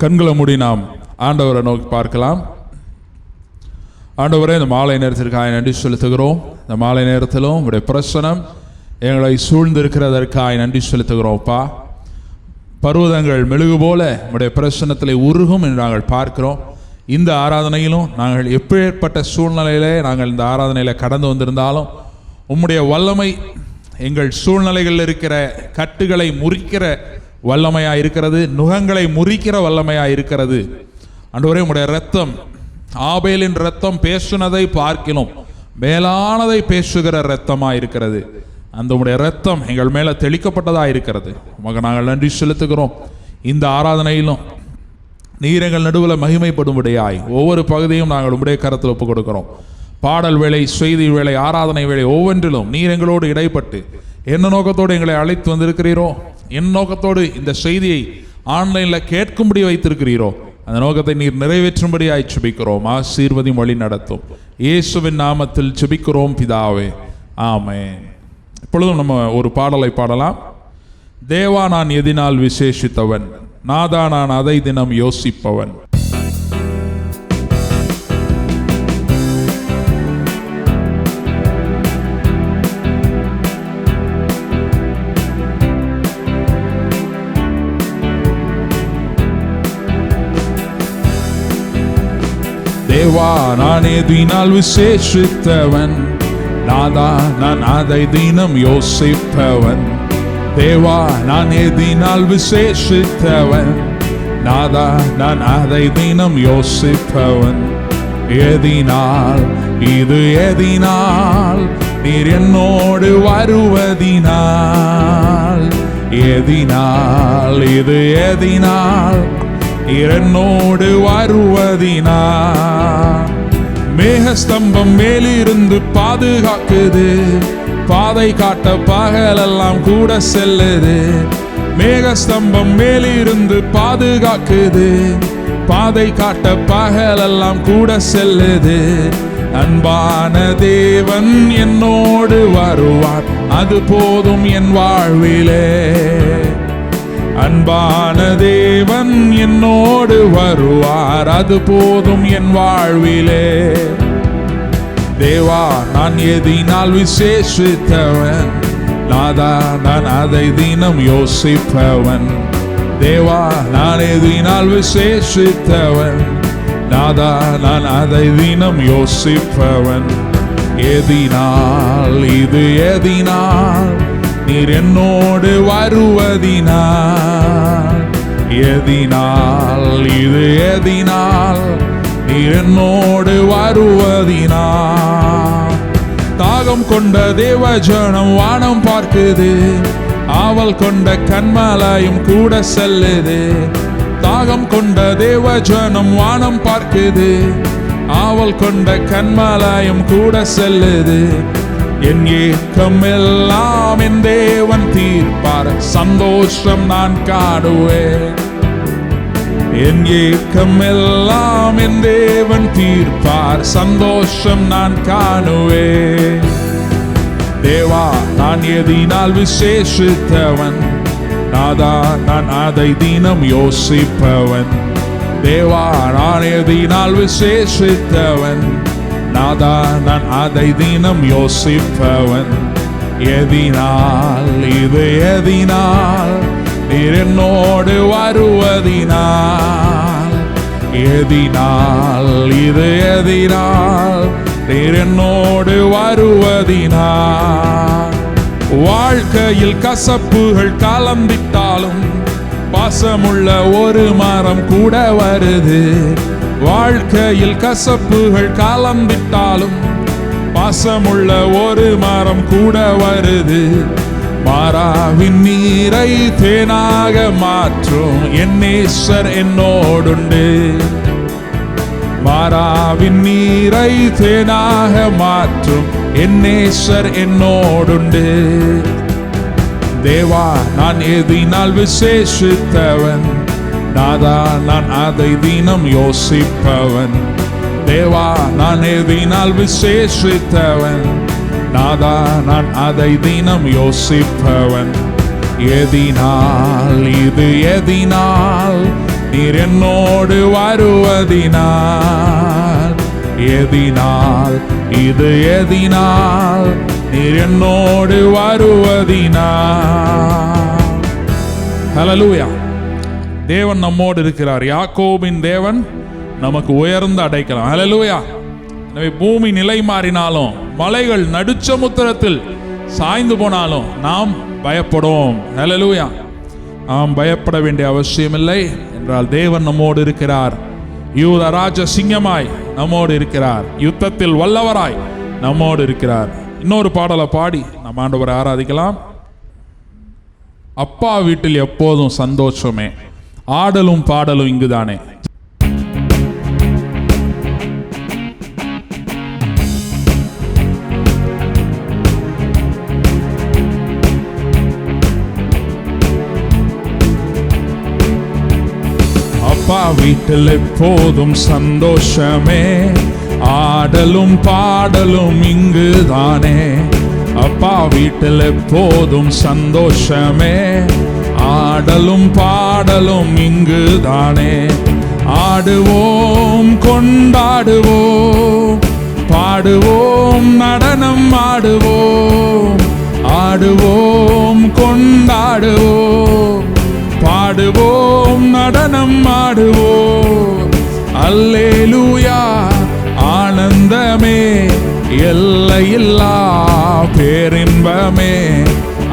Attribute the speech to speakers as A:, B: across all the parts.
A: கண்களை மூடி நாம் ஆண்டவரை நோக்கி பார்க்கலாம். ஆண்டவரே, இந்த மாலை நேரத்திற்காக நன்றி செலுத்துகிறோம். இந்த மாலை நேரத்திலும் உங்களுடைய பிரசனம் எங்களை சூழ்ந்திருக்கிறதற்காக நன்றி செலுத்துகிறோம்ப்பா. பர்வதங்கள் மெழுகு போல உங்களுடைய பிரசனத்தில் உருகும் என்று நாங்கள் பார்க்கிறோம். இந்த ஆராதனையிலும் நாங்கள் எப்பேற்பட்ட சூழ்நிலையிலே நாங்கள் இந்த ஆராதனையில் கடந்து வந்திருந்தாலும் உம்முடைய வல்லமை எங்கள் சூழ்நிலைகளில் இருக்கிற கட்டுகளை முறிக்கிற வல்லமையாக இருக்கிறது, நுகங்களை முறிக்கிற வல்லமையாக இருக்கிறது. ஆண்டவரே, உம்முடைய இரத்தம் ஆபேலின் இரத்தம் பேசுனதை பார்க்கிலும் மேலானதை பேசுகிற இரத்தமாக இருக்கிறது. அந்த உடைய இரத்தம் எங்கள் மேலே தெளிக்கப்பட்டதாக இருக்கிறது. உமக்கு நாங்கள் நன்றி செலுத்துகிறோம். இந்த ஆராதனையிலும் நீர் எங்கள் நடுவில் மகிமைப்படும்படியாய் ஒவ்வொரு பகுதியும் நாங்கள் உடைய கரத்தில் ஒப்புக் கொடுக்கிறோம். பாடல் வேளை, செய்தி வேளை, ஆராதனை வேளை ஒவ்வொன்றிலும் நீர் எங்களோடு இடைப்பட்டு என்ன நோக்கத்தோடு எங்களை அழைத்து வந்திருக்கிறீரோ, என் நோக்கத்தோடு இந்த செய்தியை ஆன்லைனில் கேட்கும்படி வைத்திருக்கிறீரோ, அந்த நோக்கத்தை நீர் நிறைவேற்றும்படியாய் ஜெபிக்கிறோம். ஆசீர்வதியும் வழி நடத்தும். இயேசுவின் நாமத்தில் ஜெபிக்கிறோம் பிதாவே, ஆமென். இப்பொழுதும் நம்ம ஒரு பாடலை பாடலாம். தேவா நான் எதினால் விசேஷித்தவன், நாதா நான் அதை தினம் யோசிப்பவன். தேவா நான் எதினால் விசேஷித்தவன், நாதா நான் அதை தினம் யோசிப்பவன். தேவா நான் எதினால் விசேஷித்தவன், நாதா நான் அதை தினம் யோசிப்பவன். எதினால் இது எதினால் நீர் என்னோடு வருவதினால், எதினால் இது எதினால் என்னோடு வருவதினால். மேகஸ்தம்பம் மேலிருந்து பாதுகாக்குது, பாதை காட்ட பகலெல்லாம் கூட செல்லுது. மேகஸ்தம்பம் மேலிருந்து பாதுகாக்குது, பாதை காட்ட பகலெல்லாம் கூட செல்லுது. அன்பான தேவன் என்னோடு வருவார், அது போதும் என் வாழ்விலே. அன்பான தேவன் என்னோடு வருவார், அது போதும் என் வாழ்விலே. தேவா நான் எதினால் விசேஷித்தவன், நாதா நான் அதை தினம் யோசிப்பவன். தேவா நான் எதினால் விசேஷித்தவன், நாதா நான் அதை தினம் யோசிப்பவன். எதினால் இது எதினால் நீர் என்னோடு வருவதினால், எதினால் இது எதினால் நீர் என்னோடு வருவதினால். தாகம் கொண்ட தேவஜனம் வானம் பார்க்குது, ஆவல் கொண்ட கன்மலையும் கூட செல்லுது. தாகம் கொண்ட தேவஜனம் வானம் பார்க்குது, ஆவல் கொண்ட கன்மலையும் கூட செல்லுது. என் ஏக்கம் எல்லாம் என் தேவன் தீர்ப்பார், சந்தோஷம் நான் காணுவேன். என் ஏக்கம் எல்லாம் என் தேவன் தீர்ப்பார், சந்தோஷம் நான் காணுவேன். தேவா நான் எதினால் விசேஷித்தவன், நாதா நான் அதை தினம் யோசிப்பவன். தேவா நான் எதினால் விசேஷித்தவன், நாதா நான் அதை தினம் யோசிப்பவன். எதினால் இது எதினால் நீர் என்னோடு வருவதினால், எதினால் இது எதினால் நீர் என்னோடு வருவதினால். வாழ்க்கையில் கசப்புகள் கலந்திட்டாலும் பாசமுள்ள ஒரு மரம் கூட வருது. வாழ்க்கையில் கசப்புகள் கலந்திட்டாலும் பாசமுள்ள ஒரு மரம் கூட வருது. மாறாவின் நீரை தேனாக மாற்றும் என் நேசர் என்னோடுண்டு. மாறாவின் நீரை தேனாக மாற்றும் என் நேசர் என்னோடுண்டு. தேவா நான் எதினால் விசேஷித்தவன், நாதா நான் அதை தினம் யோசிப்பவன். தேவா நான் எதினால் விசேஷித்தவன், நாதா நான் அதை தினம் யோசிப்பவன். எதினால் இது எதினால் நீர் என்னோடு வருவதினால். எதினால் இது எதினால் நீர் என்னோடு வருவதினால். ஹல்லேலூயா. தேவன் நம்மோடு இருக்கிறார். யாக்கோபின் தேவன் நமக்கு உயர்ந்த அடைக்கலாம். ஹல்லேலூயா. எனவே பூமி நிலை மாறினாலும், மலைகள் நடுச்சமுத்திரத்தில் சாய்ந்து போனாலும் நாம் பயப்படுவோம். ஹல்லேலூயா. நாம் பயப்பட வேண்டிய அவசியமில்லை. என்றால் தேவன் நம்மோடு இருக்கிறார். யூத ராஜ சிங்கமாய் நம்மோடு இருக்கிறார். யுத்தத்தில் வல்லவராய் நம்மோடு இருக்கிறார். இன்னொரு பாடலை பாடி நம்ம ஆண்டவரை ஆராதிக்கலாம். அப்பா வீட்டில் எப்போதும் சந்தோஷமே, ஆடலும் பாடலும் இங்குதானே. அப்பா வீட்டில் எப்போதும் சந்தோஷமே, ஆடலும் பாடலும் இங்குதானே. அப்பா வீட்டில் எப்போதும் சந்தோஷமே, ஆடலும் பாடலும் இங்குதானே. ஆடுவோம் கொண்டாடுவோம், பாடுவோம் நடனம் ஆடுவோம். ஆடுவோம் கொண்டாடுவோம், பாடுவோம் நடனம் ஆடுவோம். அல்லேலூயா ஆனந்தமே, எல்லையில்லா பேரின்பமே.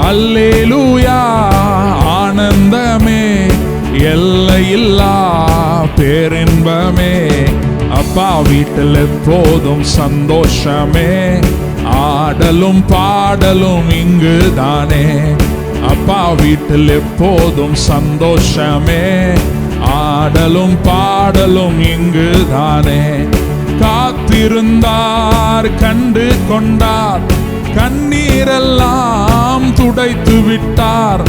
A: அல்லேலூயா ஆனந்தமே, எல்லையில்லா பேரின்பமே. அப்பா வீட்டில் எப்போதும் சந்தோஷமே, ஆடலும் பாடலும் இங்குதானே. அப்பா வீட்டில் எப்போதும் சந்தோஷமே, ஆடலும் பாடலும் இங்குதானே. காத்திருந்தார் கண்டு கொண்டார், கண்ணீரெல்லாம் துடைத்து விட்டார்.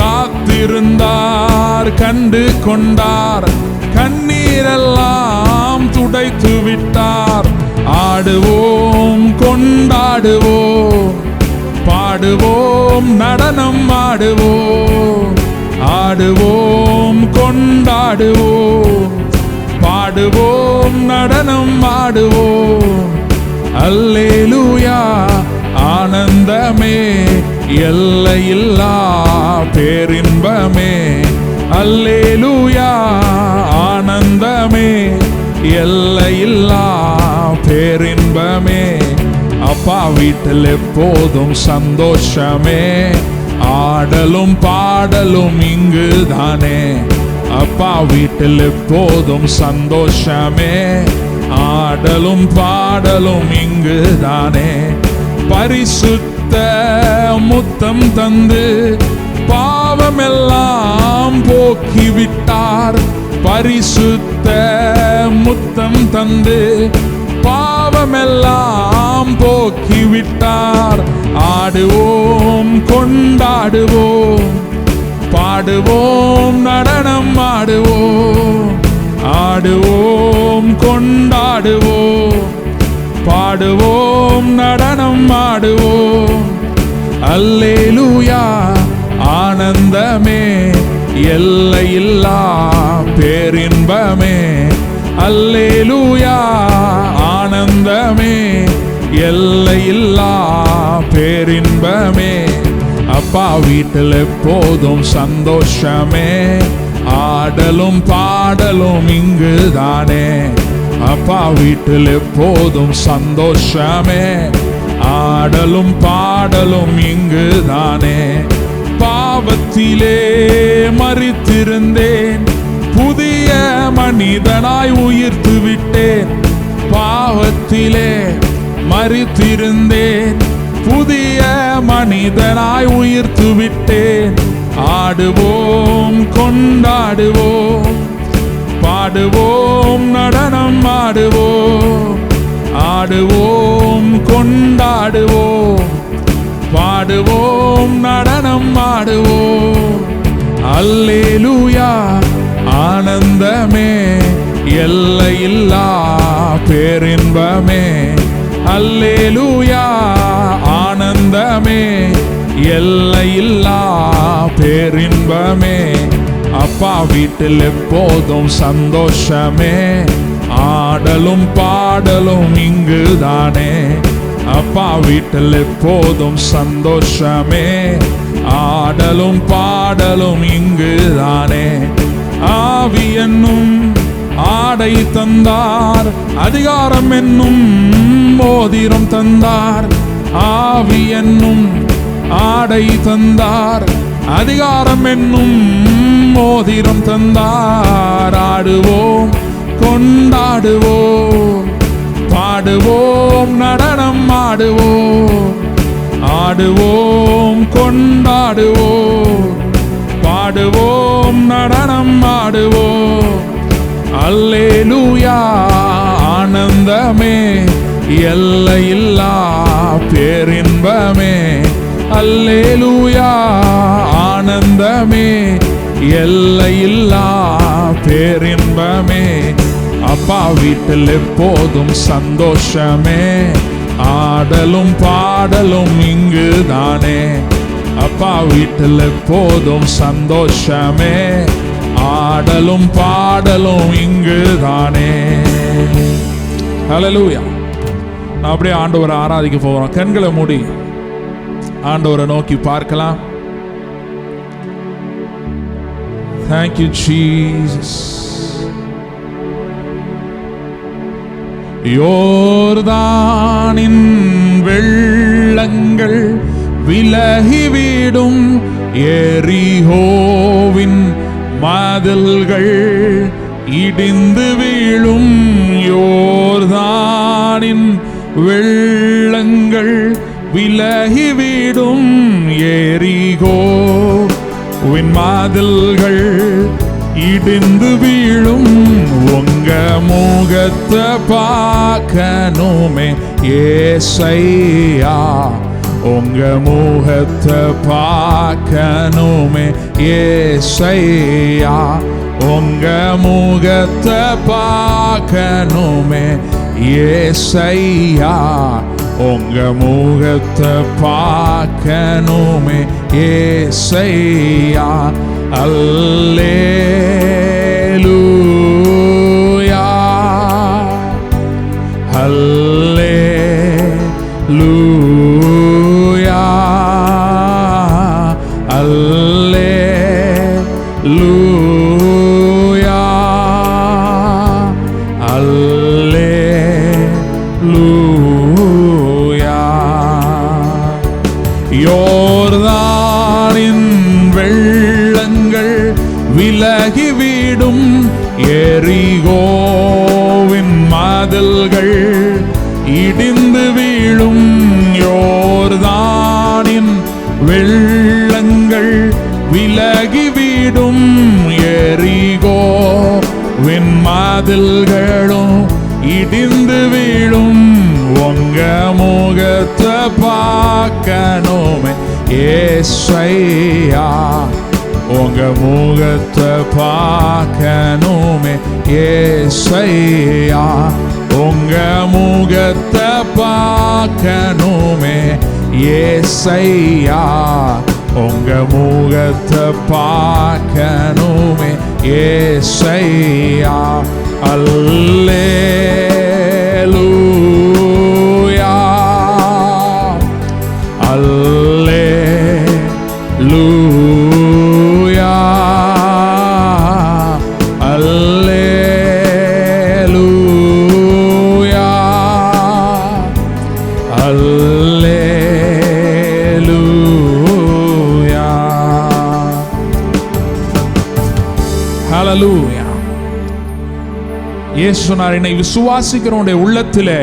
A: காத்திருந்தார் கண்டு கொண்டார், கண்ணீரெல்லாம் துடைத்து விட்டார். ஆடுவோம் கொண்டாடுவோம், பாடுவோம் நடனம் ஆடுவோம். ஆடுவோம் கொண்டாடுவோம், பாடுவோம் நடனம் ஆடுவோம். அல்லேலூயா ஆனந்தமே, எல்லையில்லா பேரின்பமே. அல்லேலூயா ஆனந்தமே, எல்லையில்லா பேரின்பமே. அப்பா வீட்டில் எப்போதும் சந்தோஷமே, ஆடலும் பாடலும் இங்குதானே. அப்பா வீட்டில் எப்போதும் சந்தோஷமே, ஆடலும் பாடலும் இங்குதானே. பரிசுத்த முத்தம் தந்து பாவமெல்லாம் போக்கிவிட்டார். பரிசுத்த முத்தம் தந்து பாவமெல்லாம் போக்கிவிட்டார். ஆடுவோம் கொண்டாடுவோம், பாடுவோம் நடனம் ஆடுவோம். ஆடுவோம் கொண்டாடுவோம், பாடுவோம் நடனம் ஆடுவோம். அல்லேலூயா ஆனந்தமே, எல்லையில்லா பேரின்பமே. அல்லேலூயா ஆனந்தமே, எல்லையில்லா பேரின்பமே. அப்பா வீட்டில் எப்போதும் சந்தோஷமே, ஆடலும் பாடலும் இங்குதானே. அப்பா வீட்டில் எப்போதும் சந்தோஷமே, ஆடலும் பாடலும் இங்குதானே. பாவத்திலே மரித்திருந்தேன், புதிய மனிதனாய் உயிர்த்து விட்டேன். பாவத்திலே மரித்திருந்தேன், புதிய மனிதனாய் உயிர்த்து விட்டேன். ஆடுவோம் கொண்டாடுவோம், பாடுவோம் நடனம் ஆடுவோம். ஆடுவோம் கொண்டாடுவோம், பாடுவோம் நடனம் ஆடுவோம். அல்லேலூயா ஆனந்தமே, எல்லையில்லா பேரின்பமே. அல்லேலூயா ஆனந்தமே, எல்லையில்லா பேரின்பமே. அப்பா வீட்டில் எப்போதும் சந்தோஷமே, ஆடலும் பாடலும் இங்குதானே. அப்பா வீட்டில் எப்போதும் சந்தோஷமே, ஆடலும் பாடலும் இங்குதானே. ஆவி என்னும் ஆடை தந்தார், அதிகாரம் என்னும் மோதிரம் தந்தார். ஆவி என்னும் ஆடை தந்தார், அதிகாரம் என்னும் மோதிரம் தந்தார். ஆடுவோம் கொண்டாடுவோம், பாடுவோம் நடனம் ஆடுவோம். ஆடுவோம் கொண்டாடுவோம், பாடுவோம் நடனம் ஆடுவோம். அல்லேலூயா ஆனந்தமே, எல்லையில்லா பேரின்பமே. அல்லேலூயா ஆனந்தமே, எல்லையில்லா பேரின்பமே. அப்பா வீட்டில் எப்போதும் சந்தோஷமே, ஆடலும் பாடலும் இங்குதானே. அப்பா வீட்டில் எப்போதும் சந்தோஷமே, ஆடலும் பாடலும் இங்குதானே. ஹல்லேலூயா. நான் அப்படியே ஆண்டவரை ஆராதிக்க போகிறோம். கண்களை மூடி ஆண்டவரை நோக்கி பார்க்கலாம். Thank you Jesus. யோர்தானின் வெள்ளங்கள் விலகிவிடும், எரிகோவின் மதில்கள் இடிந்து வீழும். யோர்தானின் வெள்ளங்கள் விலகிவிடும், எரிகோவின் மதில்கள் இடிந்து வீழும். உங்க முகத்தை பார்க்கணுமே ஏசையா, உங்க முகத்தை பார்க்கணுமே ஏசையா. உங்க முகத்தை பார்க்கணுமே ஏசையா, உங்க முகத்தை பார்க்கணுமே ஏசையா. அல்லேலூயா அல்லேலூயா அல்லேலூயா அல்லேலூயா. யோர்தானின் வெள்ளங்கள் விலகிவிடும், எரிகோவின் மதில்கள் இடிந்து வீழும். யோர்தானின் வெள்ளங்கள் விலகிவிடும், எரிகோவின் மதில்களும் இடிந்து வீழும். உங்க முகத்தை பார்க்கணுமே ஏசையா, உங்க முகத்தை பார்க்கணுமே ஏசையா. உங்க முகத்தை பார்க்கணுமே ஏசையா, உங்க முகத்தை பார்க்கணுமே ஏசையா. அல்லேலூயா அல்லேலூயா அல்லேலூயா அல்லேலூயா. ஹல்லேலூயா. இயேசு சொன்னார், என்னை விசுவாசிக்கிறவனுடைய உள்ளத்திலே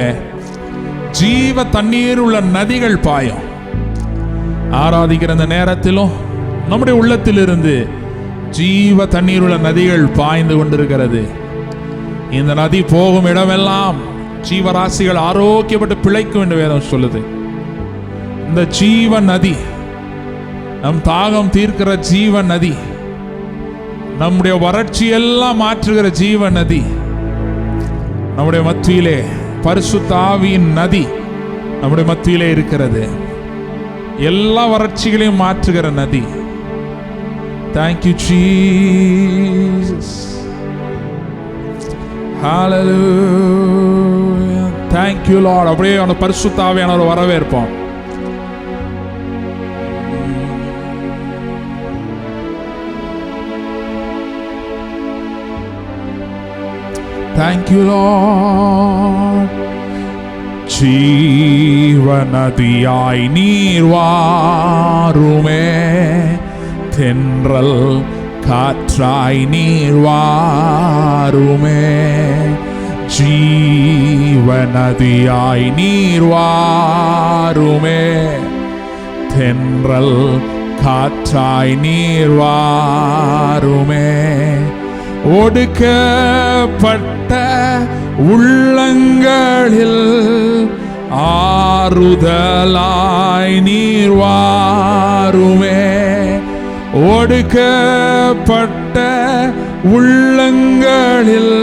A: ஜீவ தண்ணீர் உள்ள நதிகள் பாயும். ஆராதிக்கிற அந்த நேரத்திலும் நம்முடைய உள்ளத்திலிருந்து ஜீவ தண்ணீர் உள்ள நதிகள் பாய்ந்து கொண்டிருக்கிறது. இந்த நதி போகும் இடமெல்லாம் ஜீவராசிகள் ஆரோக்கியப்பட்டு பிழைக்கும் என்று வேதம் சொல்லுது. இந்த ஜீவ நதி, நம் தாகம் தீர்க்கிற ஜீவ நதி, நம்முடைய வறட்சியெல்லாம் மாற்றுகிற ஜீவ நதி, நம்முடைய மத்தியிலே பரிசுத்த ஆவியின் நதி நம்முடைய மத்தியிலே இருக்கிறது. எல்லா வறட்சிகளையும் மாற்றுகிற நதி. Thank you, Jesus. Hallelujah. Thank you, Lord. அப்படியே அந்த பரிசுத்த ஆவியானவரை வரவேற்போம். Thank you, Lord. ஜீவநதியாய் நீர் வாருமே, தென்றல் காற்றாய் நீர் வாருமே, ஜீவநதியாய் நீர் வாருமே, தென்றல் காற்றாய் நீர் வாருமே, ஒடுக்கப்பட்ட உள்ளங்களில் ஆறுதலாய் நீர் வாருமே, ஒடுக்கப்பட்ட உள்ளங்களில்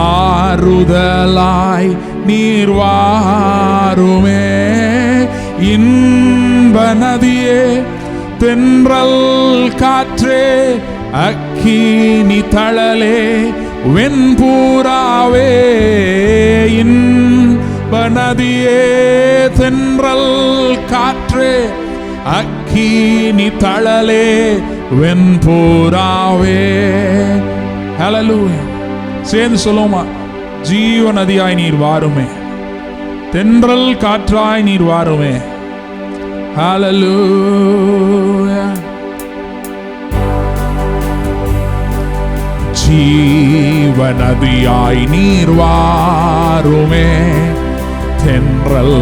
A: ஆறுதலாய் நீர் வாருமே, இன்ப நதியே தென்றல் காற்றே அக்கினி தழலே வெண்பூராவே, இன்ப நதியே தென்றல் காற்றே அக்கினி தழலே வெண்பூராவே. ஹல்லேலூயா. சேர்ந்து சொல்லுமா, ஜீவ நதியாய் நீர் வாருமே, தென்றல் காற்றாய் நீர் வாருமே. ஹல்லேலூயா. ஜீவநதியாய் நீர் வாருமே, தென்றல்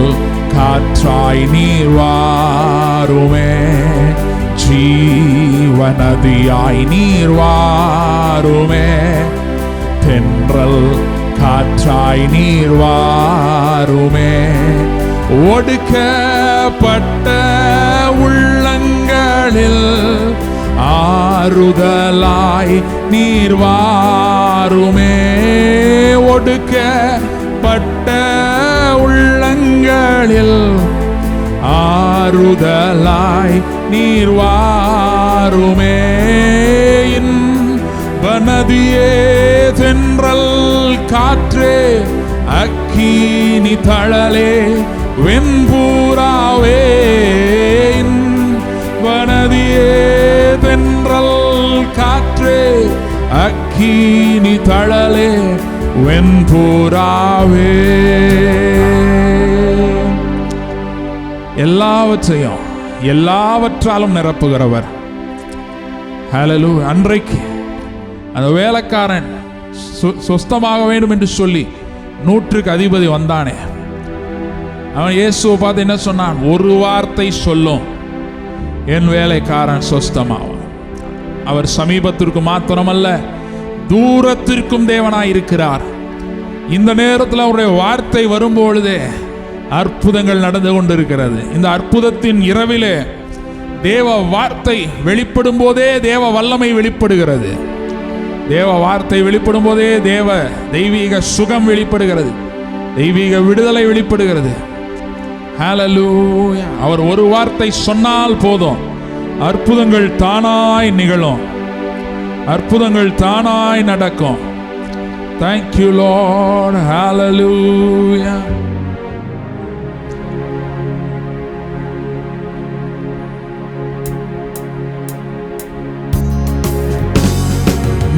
A: காற்றாய் நீர் வாருமே, ஜீவநதியாய் நீர் வாருமே, தென்றல் காற்றாய் நீர் வாருமே, ஒடுக்கப்பட்ட உள்ளங்களில் ஆறுதலாய் நீர் வாருமே, ஒடுக்கப்பட்ட உள்ளங்களில் ஆறுதலாய் நீர் வாருமே, இன்ப நதியே தென்றல் காற்றே அக்கினி தழலே வெண்பூராவே, இன்ப நதியே தென்றல் காற்றே அக்கினி தழலே வெண்பூராவே. எல்லாவற்றையும் எல்லாவற்றாலும் நிரப்புகிறவர். ஹல்லேலூயா. அன்றைக்கு அந்த வேலைக்காரன் சொஸ்தமாக வேண்டும் என்று சொல்லி 100க்கு அதிபதி வந்தானே, அவன் இயேசுவை பார்த்து என்ன சொன்னான்? ஒரு வார்த்தை சொல்லும், என் வேலைக்காரன் சொஸ்தமாவான். அவர் சமீபத்திற்கு மாத்திரமல்ல, தூரத்திற்கும் தேவனாயிருக்கிறார். இந்த நேரத்தில் அவருடைய வார்த்தை வரும்பொழுதே அற்புதங்கள் நடந்து கொண்டிருக்கிறது. இந்த அற்புதத்தின் இரவிலே தேவ வார்த்தை வெளிப்படும் போதே தேவ வல்லமை வெளிப்படுகிறது. தேவ வார்த்தை வெளிப்படும் போதே தெய்வீக சுகம் வெளிப்படுகிறது, தெய்வீக விடுதலை வெளிப்படுகிறது. ஹல்லேலூயா. அவர் ஒரு வார்த்தை சொன்னால் போதும், அற்புதங்கள் தானாய் நிகழும், அற்புதங்கள் தானாய் நடக்கும். Thank you, Lord. Hallelujah.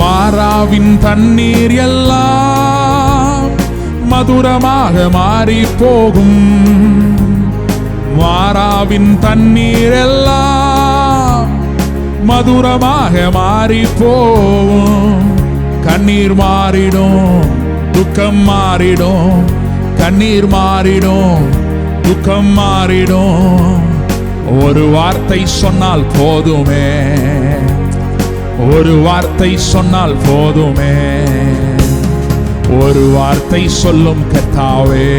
A: மாறாவின் தண்ணீர் எல்லாம் மதுரமாக மாறி போகும், மாறாவின் தண்ணீர் எல்லாம் மதுரமாக மாறி போகும். கண்ணீர் மாறிடும், துக்கம் மாறிடும், கண்ணீர் மாறிடும், துக்கம் மாறிடும். ஒரு வார்த்தை சொன்னால் போதுமே, ஒரு வார்த்தை சொன்னால் போதுமே, ஒரு வார்த்தை சொல்லும் கர்த்தாவே,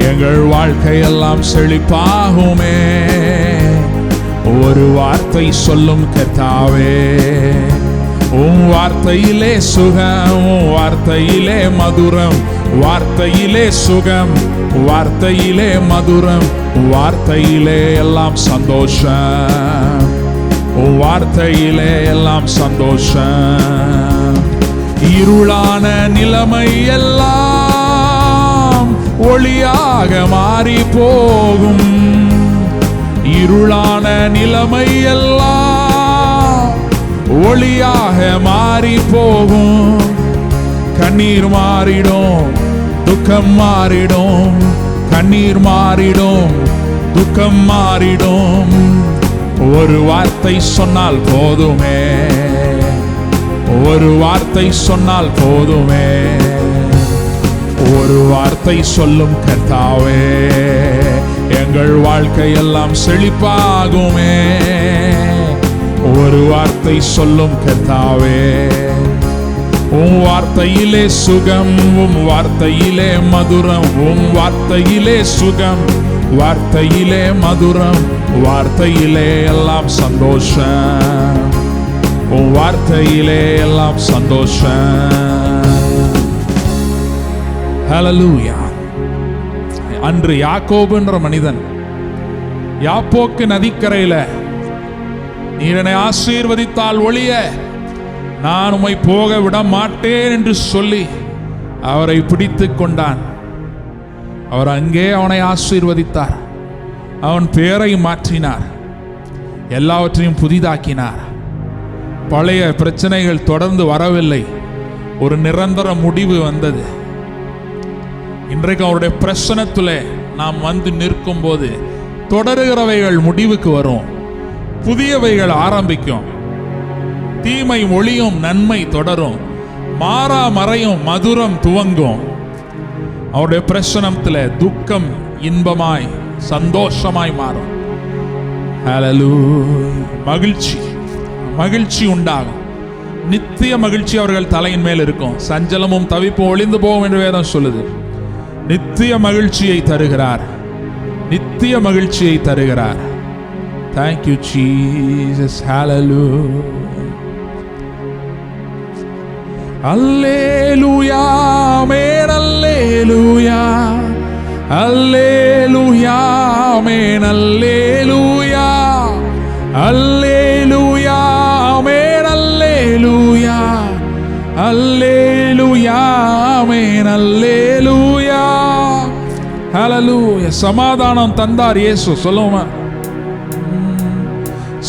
A: எங்கள் வாழ்க்கையெல்லாம் செழிப்பாகுமே. ஒரு வார்த்தை சொல்லும் கர்த்தாவே, உம் வார்த்தையிலே சுகம், உம் வார்த்தையிலே மதுரம், வார்த்தையிலே சுகம், வார்த்தையிலே மதுரம், வார்த்தையிலே எல்லாம் சந்தோஷம். உன் வார்த்தையிலே எல்லாம் சந்தோஷம். இருளான நிலைமை எல்லாம் ஒளியாக மாறி போகும். இருளான நிலைமை எல்லாம் ஒளியாக மாறி போகும். கண்ணீர் மாறிடும், துக்கம் மாறிடும். கண்ணீர் மாறிடும், துக்கம் மாறிடும். ஒரு வார்த்தை சொன்னால் போதுமே, ஒரு வார்த்தை சொன்னால் போதுமே. ஒரு வார்த்தை சொல்லும் கர்த்தாவே, எங்கள் வாழ்க்கையெல்லாம் செழிப்பாகுமே. ஒரு வார்த்தை சொல்லும் கர்த்தாவே, உம் வார்த்தையிலே சுகம், உம் வார்த்தையிலே மதுரம். உம் வார்த்தையிலே சுகம், வார்த்தையிலே மதுரம். வார்த்தையிலே எல்லாம் சந்தோஷம். உன் வார்த்தையிலே எல்லாம் சந்தோஷம். ஹல்லேலூயா. அன்று யாக்கோபுன்ற மனிதன் யாப்போக்கு நதிக்கரையில, நீர் என்னை ஆசீர்வதித்தால் ஒழிய நான் உம்மை போக விட மாட்டேன் என்று சொல்லி அவரை பிடித்து கொண்டான். அவர் அங்கே அவனை ஆசீர்வதித்தார். அவன் பெயரை மாற்றினார், எல்லாவற்றையும் புதிதாக்கினார். பழைய பிரச்சனைகள் தொடர்ந்து வரவில்லை, ஒரு நிரந்தர முடிவு வந்தது. இன்றைக்கு அவருடைய பிரச்சனத்திலே நாம் வந்து நிற்கும் போது தொடருகிறவைகள் முடிவுக்கு வரும், புதியவைகள் ஆரம்பிக்கும். தீமை ஒளியும், நன்மை தொடரும். மாறா மறையும், மதுரம் துவங்கும். அவருடைய பிரச்சனத்திலே துக்கம் இன்பமாய் சந்தோஷமாய் மாறும். ஹல்லேலூயா. மகிழ்ச்சி, மகிழ்ச்சி உண்டாகும். நித்திய மகிழ்ச்சி அவர்கள் தலையின் மேல் இருக்கும். சஞ்சலமும் தவிப்பும் ஒளிந்து போகும் என்று வேதம் சொல்லுது. நித்திய மகிழ்ச்சியை தருகிறார், நித்திய மகிழ்ச்சியை தருகிறார். Thank you Jesus. Hallelujah. Hallelujah. Amen. Hallelujah. Hallelujah. Amen. Hallelujah. Hallelujah. Amen. Hallelujah. Hallelujah. Amen. Hallelujah. Hallelujah. சமாதானம் தந்தார் இயேசு. சொல்லுமா,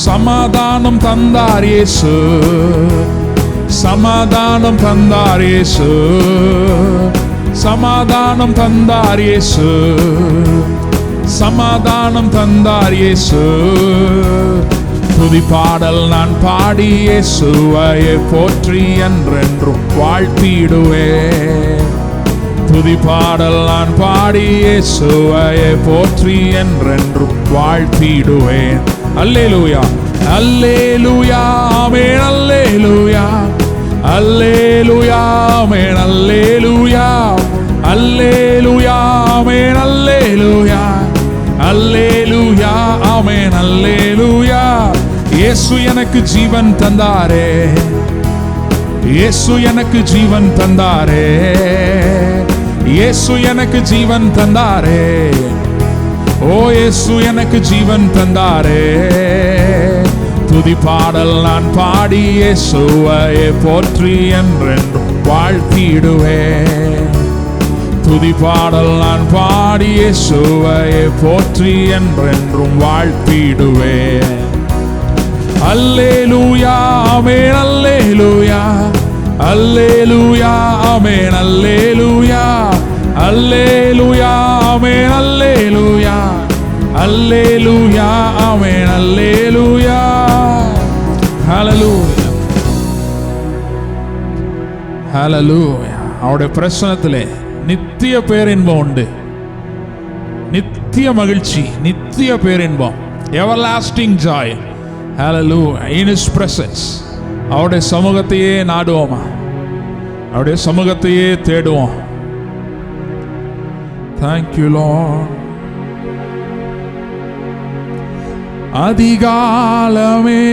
A: சமாதானம் தந்தார் இயேசு. சமாதானம் தந்தார் இயேசு. சமாதானம் தந்தார் இயேசு. சமாதானம் தந்தார் இயேசு. துதிப்பாடல் நான் பாடி இயேசுவையே போற்றி என்றென்றும் வாழ்த்திடுவேன். துதிப்பாடல் நான் பாடி இயேசுவையே போற்றி என்றென்றும் வாழ்த்திடுவேன். அல்லேலூயா, அல்லேலூயா, ஆமென். அல்லேலூயா, அல்லேலூயா, ஆமென். அல்லேலூயா, அல்லேலூயா, ஆமென். அல்லேலூயா, அல்லேலூயா, ஆமென். அல்லேலூயா. இயேசு எனக்கு ஜீவன் தந்தாரே, இயேசு எனக்கு ஜீவன் தந்தாரே, இயேசு எனக்கு ஜீவன் தந்தாரே. ஓ இயேசு எனக்கு ஜீவன் தந்தாரே. துதிப்பாடல் நான் பாடி இயேசுவையே போற்றி என்றென்றும் வாழ்த்திடுவேன். துதிப்பாடல் நான் பாடி இயேசுவையே போற்றி என்றென்றும் வாழ்த்திடுவேன். அல்லேலூயா, ஆமென். அல்லேலூயா, அல்லேலூயா, ஆமென். அல்லேலூயா, அல்லேலூயா, ஆமென். அல்லேலூயா, அல்லேலூயா, ஆமென். அல்லேலூயா. ஹல்லேலூயா, ஹல்லேலூயா. அவருடைய பிரசன்னத்திலே நித்திய பேரின்பம் உண்டு, நித்திய மகிழ்ச்சி, நித்திய பேரின்பம். everlasting joy. Hallelujah. In his presence. அவருடைய சமூகத்தையே நாடுவோமா, அவருடைய சமூகத்தையே தேடுவோம். Thank you Lord. அதிகாலமே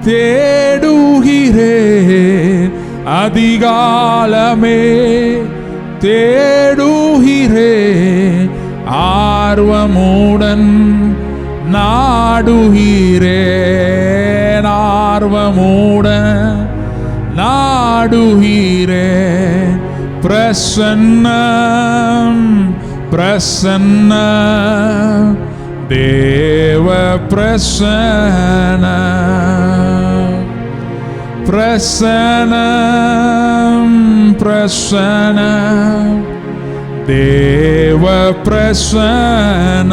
A: தேடுகிறேன், அதிகாலமே தேடுகிறேன், ஆர்வமுடன் நாடுகிறேன் ஆர்வமுடன் நாடுகிறேன் பிரசன்னம் பிரசன்னம் தேவ பிரசன்னம் பிரசன்னம் பிரசன்னம் தேவ பிரசன்னம்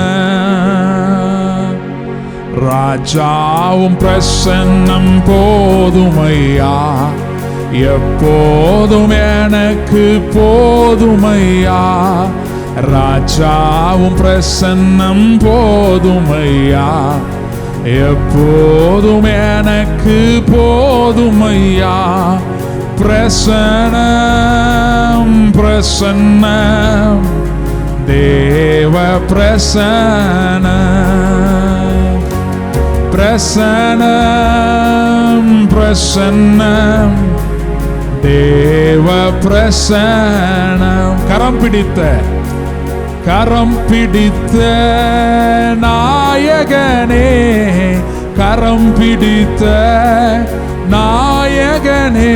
A: ராஜாவும் பிரசன்னம் போதுமையா எப்போதும் எனக்கு போதுமையா ராஜாவும் பிரசன்னம் போதுமையா எப்போதும் எனக்கு போதுமையா பிரசன்னம் பிரசன்னம் தேவ பிரசன்னம் பிரசன்னம் பிரசன்னம் தேவ பிரசன்னம் கரம் பிடித்த நாயகனே கரம் பிடித்த நாயகனே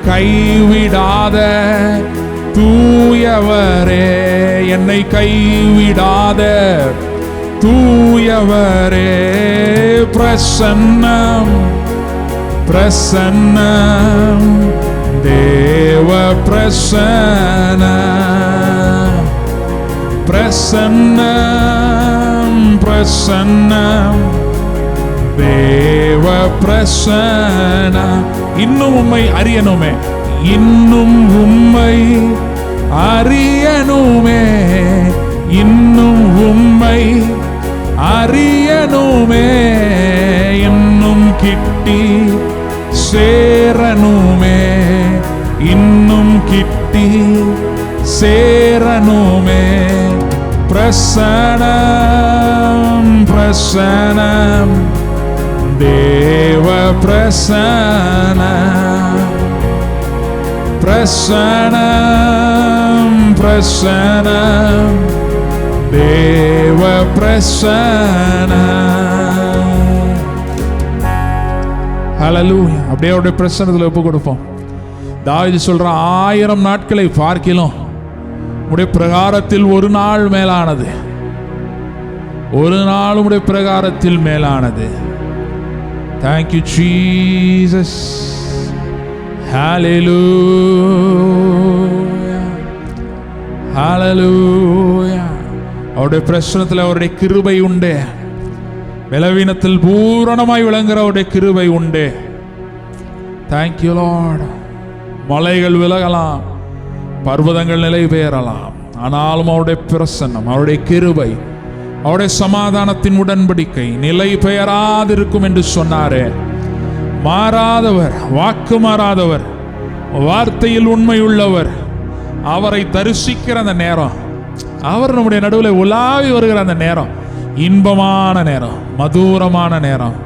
A: கைவிடாத தூயவரே என்னை கைவிடாத தூயவரே பிரசன்னம் பிரசன்னம் தேவ பிரசன்னம் பிரசன்னம் பிரசன்னம் தேவ பிரசன்னம் இன்னும் உம்மை அறியணுமே இன்னும் உம்மை அறியணுமே இன்னும் உம்மை அறியணுமே இன்னும் கிட்டி சேரணுமே இன்னும் கிட்டி சேரணுமே பிரசன்னம் பிரசன்னம் தேவ பிரசன்னம் பிரசன்னம் பிரசன்னம் தேவ பிரசன்னம் ஹல்லேலூயா அப்படியே அவருடைய பிரசன்னத்தில் ஒப்பு கொடுப்போம் தாவீது சொல்றான் 1000 நாட்களை பார்க்கிலும் உடைய பிரகாரத்தில் ஒரு நாள் மேலானது ஒரு நாள் உடைய பிரகாரத்தில் மேலானது Thank you Jesus Hallelujah Hallelujah அவருடைய பிரசன்னத்தில் அவருடைய கிருபை உண்டு பலவீனத்தில் பூரணமாய் விளங்குகிற அவருடைய கிருபை உண்டு Thank you Lord மலைகள் விலகலாம் பர்வதங்கள் நிலை பெயரலாம் ஆனாலும் அவருடைய பிரசன்னம் அவருடைய கிருபை அவருடைய சமாதானத்தின் உடன்படிக்கை நிலை பெயராதிருக்கும் என்று சொன்னாரே மாறாதவர் வாக்கு மாறாதவர் வார்த்தையில் உண்மை உள்ளவர் அவரை தரிசிக்கிற அந்த நேரம் அவர் நம்முடைய நடுவில் உலாவி வருகிற அந்த நேரம் இன்பமான நேரம் மதுரமான நேரம்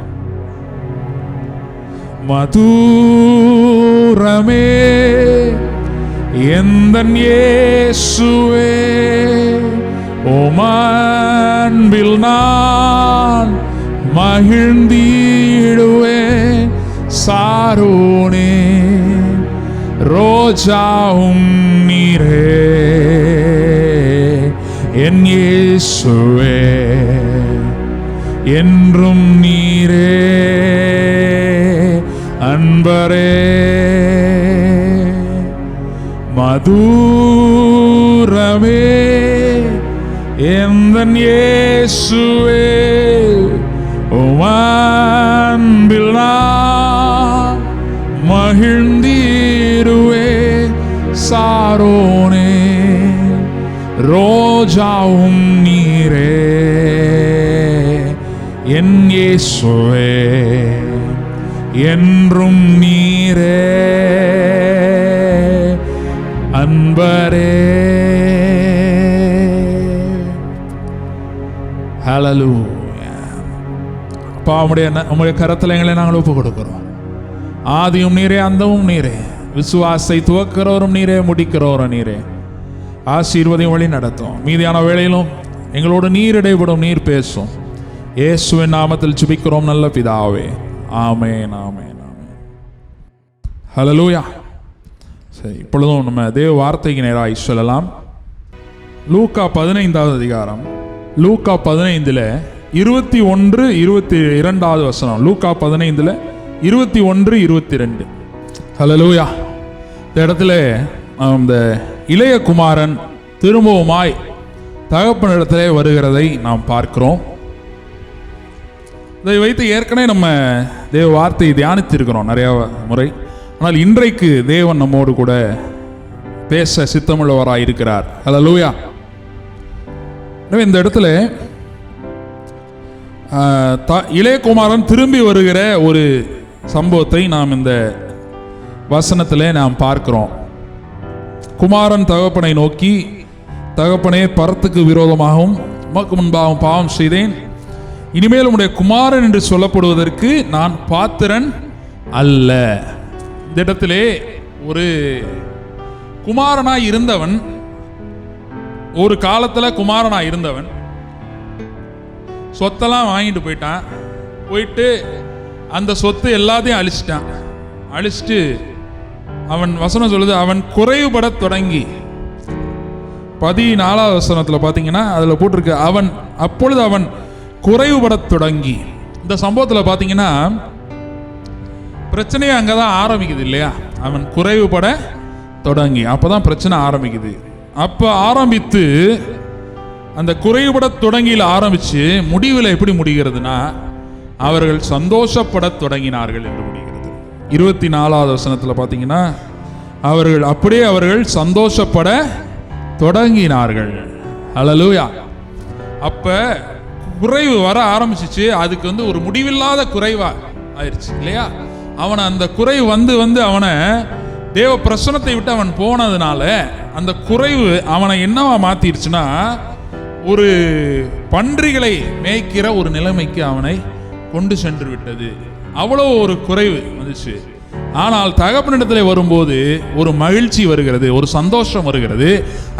A: மதுரமே எந்தன் இயேசுவே உமன்பில் நான் மகிழ்ந்திடுவேன் சாரோனே ரோஜாவும் நீரே என் இயேசுவே என்றும் நீரே அன்பரே மதுரமே எந்தன் இயேசுவே உமன்பில் நான் மகிழ்ந்திடுவே சாரோனே ரோஜாவும் நீரே என் இயேசுவே என்றும் நீரே அன்பரே ஹல்லேலூயா அப்பா உம்முடைய கரத்தில் எங்களை நாங்கள் ஒப்பு கொடுக்கிறோம் ஆதியும் நீரே அந்தமும் நீரே விசுவாசை துவக்கிறவரும் நீரே முடிக்கிறவரும் நீரே ஆசீர்வதியும் வழி நடத்தும் மீதியான வேளையிலும் எங்களோடு நீர் இடைப்படும் நீர் பேசும் இயேசுவின் நாமத்தில் ஜெபிக்கிறோம் நல்ல பிதாவே. ஆமென், ஆமென், ஆமென். ஹல்லேலூயா. சரி, இப்பொழுதும் நம்ம தேவ வார்த்தைக்கு நேராக சொல்லலாம். லூக்கா 15வது அதிகாரம், லூக்கா 15 21 22 வசனம். லூக்கா 15 21 22. ஹல்லேலூயா. இந்த இடத்துல இந்த இளைய குமாரன் திரும்பவுமாய் தகப்பனிடத்திலே வருகிறதை நாம் பார்க்கிறோம். இதை வைத்து ஏற்கனவே நம்ம தேவ வார்த்தையை தியானித்திருக்கிறோம் நிறைய முறை. ஆனால் இன்றைக்கு தேவன் நம்மோடு கூட பேச சித்தமுள்ளவராய் இருக்கிறார். ஹல்லேலூயா. எனவே இந்த இடத்துல இளையகுமாரன் திரும்பி வருகிற ஒரு சம்பவத்தை நாம் இந்த வசனத்திலே நாம் பார்க்கிறோம். குமாரன் தகப்பனை நோக்கி, தகப்பனே, பரத்துக்கு விரோதமாகவும் உமக்கு முன்பாகவும் பாவம் செய்தேன். இனிமேல் உம்முடைய குமாரன் என்று சொல்லப்படுவதற்கு நான் பாத்திரன் அல்ல. இந்த இடத்திலே ஒரு குமாரனாய் இருந்தவன், ஒரு காலத்துல குமாரனாய் இருந்தவன் சொத்தெல்லாம் வாங்கிட்டு போயிட்டு அந்த சொத்து எல்லாத்தையும் அழிச்சிட்டு அவன் வசனம் சொல்லுது, அவன் குறைவுபட தொடங்கி. 14வது வசனத்தில் பார்த்தீங்கன்னா அதில் போட்டிருக்கு, அப்பொழுது அவன் குறைவுபட தொடங்கி. இந்த சம்பவத்தில் பார்த்தீங்கன்னா பிரச்சனையே அங்கே தான் ஆரம்பிக்குது இல்லையா? அவன் குறைவுபட தொடங்கி, அப்போதான் பிரச்சனை ஆரம்பிக்குது. அப்போ ஆரம்பித்து அந்த குறைவுபட தொடங்கியில் ஆரம்பித்து முடிவில் எப்படி முடிகிறதுனா, அவர்கள் சந்தோஷப்பட தொடங்கினார்கள் என்று முடிகிறது. 24வது வசனத்தில் பார்த்தீங்கன்னா அவர்கள் சந்தோஷப்பட தொடங்கினார்கள். ஹல்லேலூயா. அப்ப குறைவு வர ஆரம்பிச்சிச்சு. அதுக்கு ஒரு முடிவில்லாத குறைவா ஆயிடுச்சு இல்லையா? அவனை அந்த குறைவு வந்து அவனை தேவ பிரசன்னத்தை விட்டு அவன் போனதுனால அந்த குறைவு அவனை என்னவா மாத்திருச்சுன்னா, ஒரு பன்றிகளை மேய்க்கிற ஒரு நிலைமைக்கு அவனை கொண்டு சென்று விட்டது. அவ்வளோ ஒரு குறைவு வந்துச்சு. ஆனால் தகப்பனிடத்தில் வரும்போது ஒரு மகிழ்ச்சி வருகிறது, ஒரு சந்தோஷம் வருகிறது.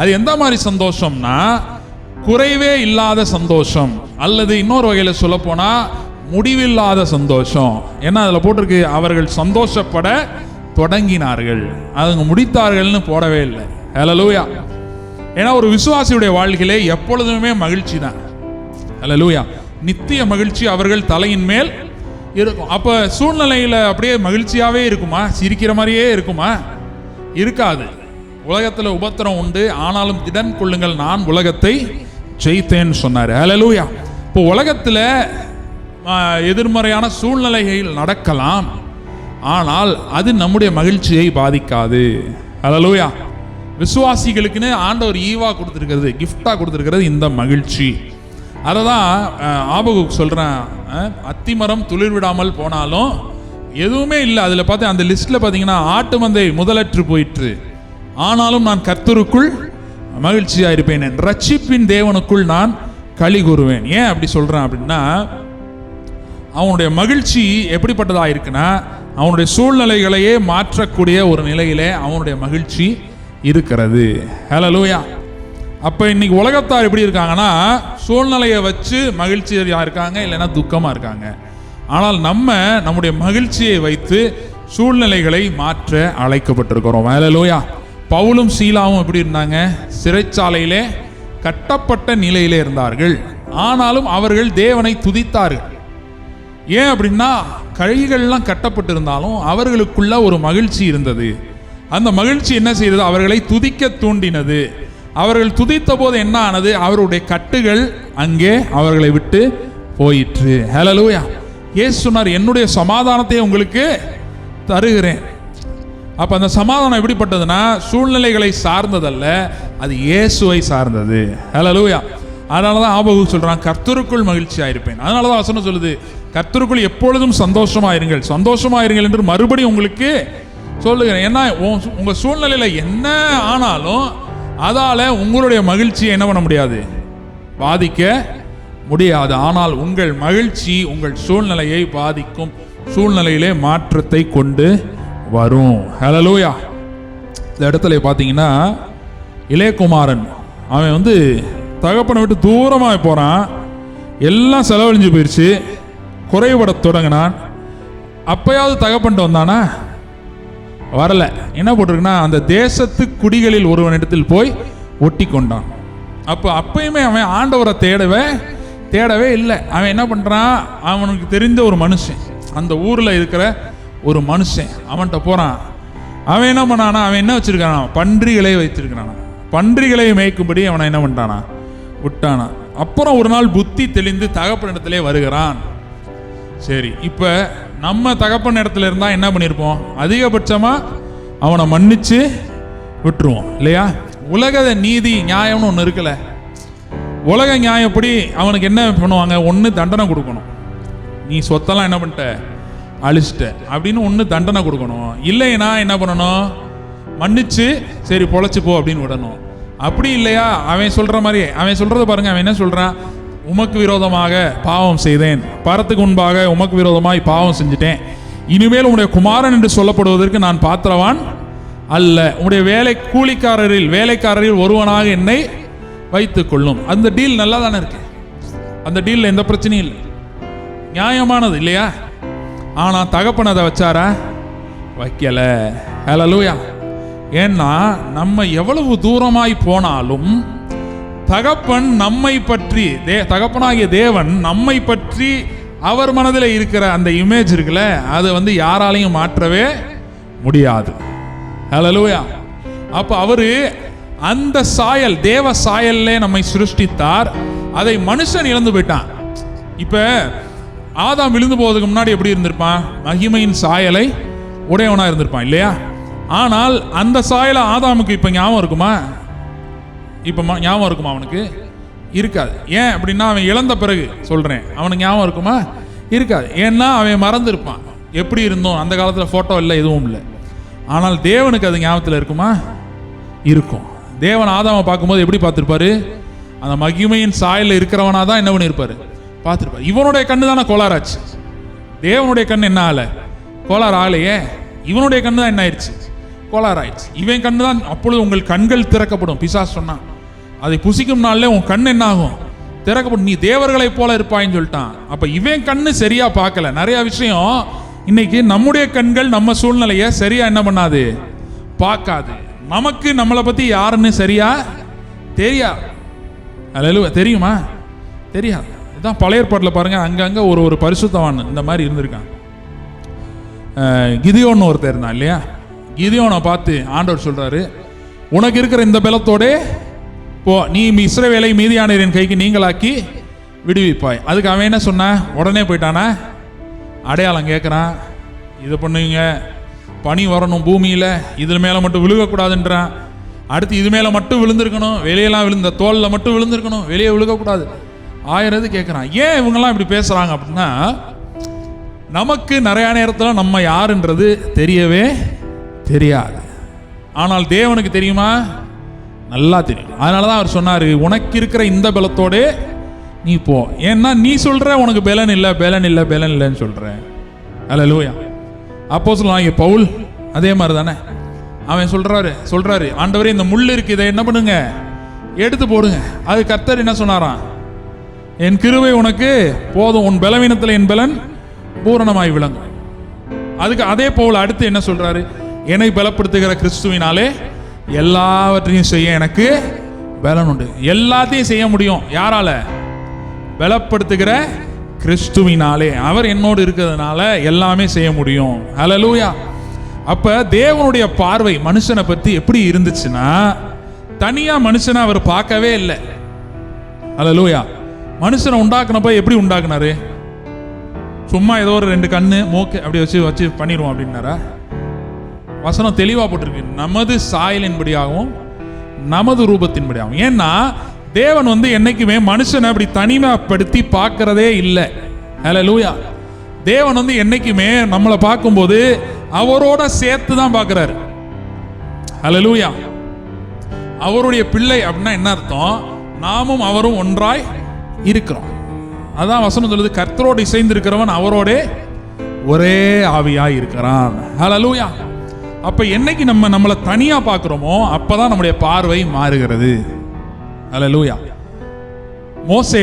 A: அது எந்த மாதிரி சந்தோஷம்னா, குறைவே இல்லாத சந்தோஷம், அல்லது இன்னொரு வகையில் சொல்ல போனா முடிவில்லாத சந்தோஷம். ஏன்னா அதில் போட்டிருக்கு, அவர்கள் சந்தோஷப்பட தொடங்கினார்கள். அவங்க முடித்தார்கள்னு போடவே இல்லை. ஹல்லேலூயா. ஏன்னா ஒரு விசுவாசியுடைய வாழ்க்கையிலே எப்பொழுதுமே மகிழ்ச்சி தான். ஹல்லேலூயா. நித்திய மகிழ்ச்சி அவர்கள் தலையின் மேல் இருக்கும். அப்ப சூழ்நிலையில அப்படியே மகிழ்ச்சியாவே இருக்குமா? சிரிக்கிற மாதிரியே இருக்குமா? இருக்காது. உலகத்துல உபத்திரம் உண்டு, ஆனாலும் திடன் கொள்ளுங்கள், நான் உலகத்தை ஜெயித்தேன்னு சொன்னார். ஹல்லேலூயா. இப்போ உலகத்துல எதிர்மறையான சூழ்நிலைகள் நடக்கலாம், ஆனால் அது நம்முடைய மகிழ்ச்சியை பாதிக்காது. ஹல்லேலூயா. விசுவாசிகளுக்குன்னு ஆண்டவர் ஈவா கொடுத்திருக்கிறது, கிஃப்டா கொடுத்திருக்கிறது இந்த மகிழ்ச்சி. அதை தான் ஆபகுக் சொல்கிறேன், அத்திமரம் துளிர் விடாமல் போனாலும் எதுவுமே இல்லை. அதில் பார்த்து அந்த லிஸ்ட்டில் பார்த்தீங்கன்னா, ஆட்டு மந்தை முதலற்று போயிற்று, ஆனாலும் நான் கர்த்தருக்குள் மகிழ்ச்சியாக இருப்பேன், ரட்சிப்பின் தேவனுக்குள் நான் களி கூறுவேன். ஏன் அப்படி சொல்கிறேன் அப்படின்னா, அவனுடைய மகிழ்ச்சி எப்படிப்பட்டதாக இருக்குன்னா, அவனுடைய சூழ்நிலைகளையே மாற்றக்கூடிய ஒரு நிலையிலே அவனுடைய மகிழ்ச்சி இருக்கிறது. ஹல்லேலூயா. அப்போ இன்னைக்கு உலகத்தார் எப்படி இருக்காங்கன்னா, சூழ்நிலையை வச்சு மகிழ்ச்சியாக இருக்காங்க, இல்லைன்னா துக்கமாக இருக்காங்க. ஆனால் நம்முடைய மகிழ்ச்சியை வைத்து சூழ்நிலைகளை மாற்ற அழைக்கப்பட்டிருக்கிறோம். ஹல்லேலூயா. பவுலும் சீலாவும் எப்படி இருந்தாங்க? சிறைச்சாலையிலே கட்டப்பட்ட நிலையிலே இருந்தார்கள், ஆனாலும் அவர்கள் தேவனை துதித்தார்கள். ஏன் அப்படின்னா, கைகள்லாம் கட்டப்பட்டிருந்தாலும் அவர்களுக்குள்ள ஒரு மகிழ்ச்சி இருந்தது. அந்த மகிழ்ச்சி என்ன செய்தது? அவர்களை துதிக்க தூண்டினது. அவர்கள் துதித்த போது என்ன ஆனது? அவருடைய கட்டுகள் அங்கே அவர்களை விட்டு போயிற்று. ஹல்லேலூயா. இயேசு சொன்னார், என்னுடைய சமாதானத்தை உங்களுக்கு தருகிறேன். அப்ப அந்த சமாதானம் எப்படிப்பட்டதுன்னா, சூழ்நிலைகளை சார்ந்ததல்ல, அது இயேசுவை சார்ந்தது. ஹல்லேலூயா. அதனாலதான் ஆபகுக் சொல்றான், கர்த்தருக்குள் மகிழ்ச்சியா இருப்பேன். அதனாலதான் வசனம் சொல்லுது, கர்த்தருக்குள் எப்பொழுதும் சந்தோஷமாயிருங்கள், சந்தோஷமாயிருங்கள் என்று மறுபடியும் உங்களுக்கு சொல்லுகிறேன். ஏன்னா உங்க சூழ்நிலையில என்ன ஆனாலும் அதால உங்களுடைய மகிழ்ச்சியை என்ன பண்ண முடியாது? பாதிக்க முடியாது. ஆனால் உங்கள் மகிழ்ச்சி உங்கள் சூழ்நிலையை பாதிக்கும், சூழ்நிலையிலே மாற்றத்தை கொண்டு வரும். ஹல்லேலூயா. இந்த இடத்துல பார்த்தீங்கன்னா, இளையகுமாரன் அவன் தகப்பனை விட்டு தூரமாக போகிறான். எல்லாம் செலவழிஞ்சு போயிடுச்சு, குறைபட தொடங்கினான். அப்பயாவது தகப்பன்ட்டு வந்தானா? வரல. என்ன போட்டிருக்குன்னா, அந்த தேசத்து குடிகளில் ஒருவனிடத்தில் போய் ஒட்டி கொண்டான். அப்பயுமே அவன் ஆண்டவரை தேடவே இல்லை. அவன் என்ன பண்றான், அவனுக்கு தெரிந்த ஒரு மனுஷன், அந்த ஊர்ல இருக்கிற ஒரு மனுஷன் அவன்கிட்ட போறான். அவன் என்ன பண்ணானா, அவன் என்ன வச்சிருக்கானா, பன்றிகளை வைத்திருக்கிறானா. பன்றிகளை மேய்க்கும்படி அவனை என்ன பண்ணிட்டானா, விட்டானா. அப்புறம் ஒரு நாள் புத்தி தெளிந்து தகப்பனிடத்திலே வருகிறான். சரி, இப்ப நம்ம தகப்பன் இடத்துல இருந்தா என்ன பண்ணிருப்போம், அதிகபட்சமா அவனை மன்னிச்சு விட்டுருவோம் இல்லையா? உலக நீதி நியாயம்னு ஒன்று இருக்குல்ல. உலக நியாயப்படி அவனுக்கு என்ன பண்ணுவாங்க, ஒன்று தண்டனை கொடுக்கணும். நீ சொத்தெல்லாம் என்ன பண்ணிட்ட, அழிச்சிட்ட அப்படின்னு ஒன்று தண்டனை கொடுக்கணும். இல்லைன்னா என்ன பண்ணணும், மன்னிச்சு சரி பொழைச்சு போ அப்படின்னு விடணும். அப்படி இல்லையா, அவன் சொல்ற மாதிரி அவன் சொல்றத பாருங்க. அவன் என்ன சொல்றான், உமக்கு விரோதமாக பாவம் செய்தேன், பரத்துக்கு முன்பாக உமக்கு விரோதமாய் பாவம் செஞ்சுட்டேன், இனிமேல் உங்களுடைய குமாரன் என்று சொல்லப்படுவதற்கு நான் பாத்திரவான் அல்ல, உங்களுடைய வேலைக்காரரில் ஒருவனாக என்னை வைத்துக் கொள்ளும். அந்த டீல் நல்லா தானே இருக்கு, அந்த டீல்ல எந்த பிரச்சனையும் இல்லை, நியாயமானது இல்லையா? ஆனா தகப்பன் அதை வச்சாரா? வைக்கல. ஹல்லேலூயா. ஏன்னா நம்ம எவ்வளவு தூரமாய் போனாலும் தகப்பன் நம்மை பற்றி, தகப்பனாகிய தேவன் நம்மை பற்றி அவர் மனதில் இருக்கிற அந்த இமேஜ் இருக்குல்ல, அது யாராலையும் மாற்றவே முடியாது. ஹல்லேலூயா. அப்ப அவரு அந்த சாயல், தேவ சாயல்லே நம்மை சிருஷ்டித்தார். அதை மனுஷன் இழந்து போயிட்டான். இப்ப ஆதாம் விழுந்து போவதுக்கு முன்னாடி எப்படி இருந்திருப்பான், மகிமையின் சாயலை உடையவனா இருந்திருப்பான் இல்லையா? ஆனால் அந்த சாயலை ஆதாமுக்கு இப்ப ஞாபகம் இருக்குமா? இப்ப ஞாபகம் இருக்குமா? அவனுக்கு இருக்காது. ஏன் அப்படின்னா, அவன் இழந்த பிறகு சொல்றேன், அவனுக்கு ஞாபகம் இருக்குமா? இருக்காது. ஏன்னா அவன் மறந்துருப்பான் எப்படி இருந்தோம். அந்த காலத்துல போட்டோ இல்லை, எதுவும் இல்லை. ஆனால் தேவனுக்கு அது ஞாபகத்தில் இருக்குமா? இருக்கும். தேவன் ஆதாமை பார்க்கும்போது எப்படி பார்த்திருப்பாரு, அந்த மகிமையின் சாயலில் இருக்கிறவனா தான் என்ன பண்ணியிருப்பாரு, பார்த்திருப்பாரு. இவனுடைய கண்ணு தானே கோளாறாச்சு, தேவனுடைய கண்ணு என்ன ஆகல, கோளாறு ஆகலையே. இவனுடைய கண்ணு தான் என்ன ஆயிடுச்சு, கோளாறு ஆயிடுச்சு. இவன் கண்ணு தான். அப்பொழுது உங்கள் கண்கள் திறக்கப்படும், பிசாசு சொன்னான். அதை புசிக்கும் நாள்ல உன் கண் என்ன ஆகும், திறக்கப்படும், நீ தேவர்களை போல இருப்பாயின்னு சொல்லிட்டான். அப்ப இவன் கண்ணு சரியா பார்க்கல. நிறைய விஷயம் இன்னைக்கு நம்முடைய கண்கள் நம்ம சூழ்நிலைய சரியா என்ன பண்ணாது, பார்க்காது. நமக்கு நம்மளை பத்தி யாருன்னு சரியா தெரியாது. அல்லேலூயா. தெரியுமா? தெரியாது. இதான் பழைய ஏற்பாட்டில் பாருங்க, அங்கங்க ஒரு பரிசுத்தவான் இந்த மாதிரி இருந்திருக்கான். கிதியோன்னு ஒருத்தர் இருந்தான் இல்லையா? கிதியோனை பார்த்து ஆண்டவர் சொல்றாரு, உனக்கு இருக்கிற இந்த பலத்தோட போ, நீ இஸ்ரவேலை மீதியானவரின் கைக்கு நீங்களாக்கி விடுவிப்பாய். அதுக்கு அவன் என்ன சொன்ன, உடனே போயிட்டானா? அடையாளம் கேட்குறான். இதை பண்ணுவீங்க, பனி வரணும் பூமியில், இதில் மேலே மட்டும் விழுகக்கூடாதுன்றான். அடுத்து இது மேலே மட்டும் விழுந்திருக்கணும், வெளியெல்லாம் விழுந்த தோலில் மட்டும் விழுந்திருக்கணும், வெளியே விழுகக்கூடாது. ஆயிரது கேட்குறான். ஏன் இவங்கெல்லாம் இப்படி பேசுகிறாங்க அப்படின்னா, நமக்கு நிறையா நேரத்தில் நம்ம யாருன்றது தெரியவே தெரியாது. ஆனால் தேவனுக்கு தெரியுமா? நல்லா தெரியும். அதனால தான் அவர் சொன்னார், உனக்கு இருக்கிற இந்த பலத்தோடு நீ போ. ஏன்னா நீ சொல்ற உனக்கு பலன் இல்லைன்னு சொல்ற. அல்லேலூயா. அப்போஸ்தலனாகிய பவுல் அதே மாதிரி தானே. அவன் சொல்றாரு, ஆண்டவரே இந்த முள் இருக்கு, இதை என்ன பண்ணுங்க, எடுத்து போடுங்க. அது கர்த்தர் என்ன சொன்னாராம், என் கிருபை உனக்கு போதும், உன் பலவீனத்தில் என் பலன் பூரணமாய் விளங்கும். அதுக்கு அதே பவுல் அடுத்து என்ன சொல்றாரு, என்னை பலப்படுத்துகிற கிறிஸ்துவினாலே எல்லாவற்றையும் செய்ய எனக்கு பலன் உண்டு. எல்லாத்தையும் செய்ய முடியும் யாரால? பலப்படுத்துகிற கிறிஸ்துவினாலே. அவர் என்னோடு இருக்கிறதுனால எல்லாமே செய்ய முடியும். ஹல்லேலூயா. அப்ப தேவனுடைய பார்வை மனுஷனை பத்தி எப்படி இருந்துச்சுன்னா, தனியா மனுஷனை அவர் பார்க்கவே இல்லை. ஹல்லேலூயா. மனுஷனை உண்டாக்குனப்ப எப்படி உண்டாக்குனாரு? சும்மா ஏதோ ஒரு 2 கண்ணு மூக்கு அப்படி வச்சு பண்ணிடுவோம் அப்படின்னாரா? வசனம் தெளிவா போட்டிருக்கு, நமது சாயலின்படியாகவும் நமது ரூபத்தின்படியாகவும். ஏன்னா தேவன் என்னைக்குமே மனுஷனை அப்படி தனிமைப்படுத்தி பார்க்கறதே இல்லை. ஹல்லேலூயா. தேவன் என்னைக்குமே நம்மளை பார்க்கும்போது அவரோட சேர்த்து தான் பார்க்கிறாரு. ஹல்லேலூயா. அவருடைய பிள்ளை அப்படின்னா என்ன அர்த்தம்? நாமும் அவரும் ஒன்றாய் இருக்கிறோம். அதான் வசனம் சொல்லுது, கர்த்தரோடு இசைந்திருக்கிறவன் அவரோட ஒரே ஆவியாய் இருக்கிறான். ஹல்லேலூயா. அப்ப என்னைக்கு நம்மளை தனியா பார்க்கிறோமோ அப்பதான் நம்முடைய பார்வை மாறுகிறது. ஹல்லேலூயா. மோசே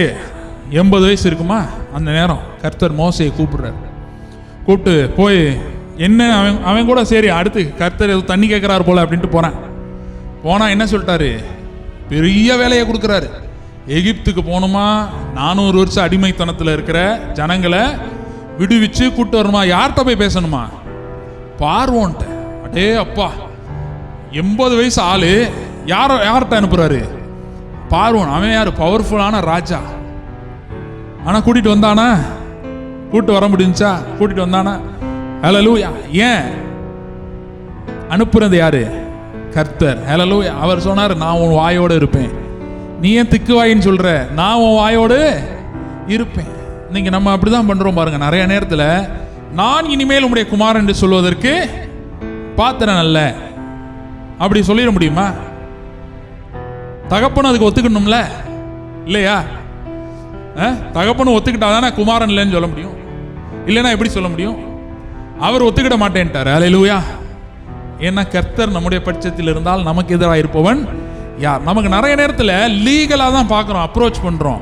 A: 80 வயசு இருக்குமா அந்த நேரம் கர்த்தர் மோசையை கூப்பிட்டு போய் என்ன அவன் கூட சரி அடுத்து கர்த்தர் ஏதோ தண்ணி கேட்குறாரு போல அப்படின்ட்டு போனால் என்ன சொல்லிட்டாரு, பெரிய வேலையை கொடுக்குறாரு. எகிப்துக்கு போகணுமா, 400 வருஷம் அடிமைத்தனத்தில் இருக்கிற ஜனங்களை விடுவிச்சு கூப்பிட்டு வரணுமா, யார்கிட்ட போய் பேசணுமா, பார்வோன்ட்ட. அடே அப்பா, 80 வயசு ஆளு யார்கிட்ட அனுப்புறாரு, பார்வோன். அவன் யாரு, பவர்ஃபுல்லான ராஜா. ஆனால் கூட்டிட்டு வந்தானா, கூப்பிட்டு வர முடிஞ்சா, கூட்டிட்டு வந்தானா? ஹல்லேலூயா. ஏன் அனுப்புறது யாரு, கர்த்தர். ஹல்லேலூயா. அவர் சொன்னார், நான் உன் வாயோடு இருப்பேன். நீ ஏன் திக்கு வாயின்னு சொல்ற, நான் உன் வாயோடு இருப்பேன். இன்னைக்கு நம்ம அப்படிதான் பண்றோம் பாருங்க. நிறைய நேரத்தில் நான் இனிமேல் உம்முடைய குமாரன் என்று சொல்வதற்கு பாத்திரன் அல்ல அப்படி சொல்லிட முடியுமா? தகப்பனும் அதுக்கு ஒத்துக்கணும்ல, இல்லையா? தகப்பனும் ஒத்துக்கிட்டாதானே குமாரன் இல்லைன்னு சொல்ல முடியும். இல்லைன்னா எப்படி சொல்ல முடியும்? அவர் ஒத்துக்கிட மாட்டேன்ட்டார். ஹல்லேலூயா. ஏன்னா கர்த்தர் நம்முடைய பட்சத்தில் இருந்தால் நமக்கு எதிராக இருப்பவன் யார்? நமக்கு நிறைய நேரத்தில் லீகலாக தான் பார்க்குறோம், அப்ரோச் பண்ணுறோம்.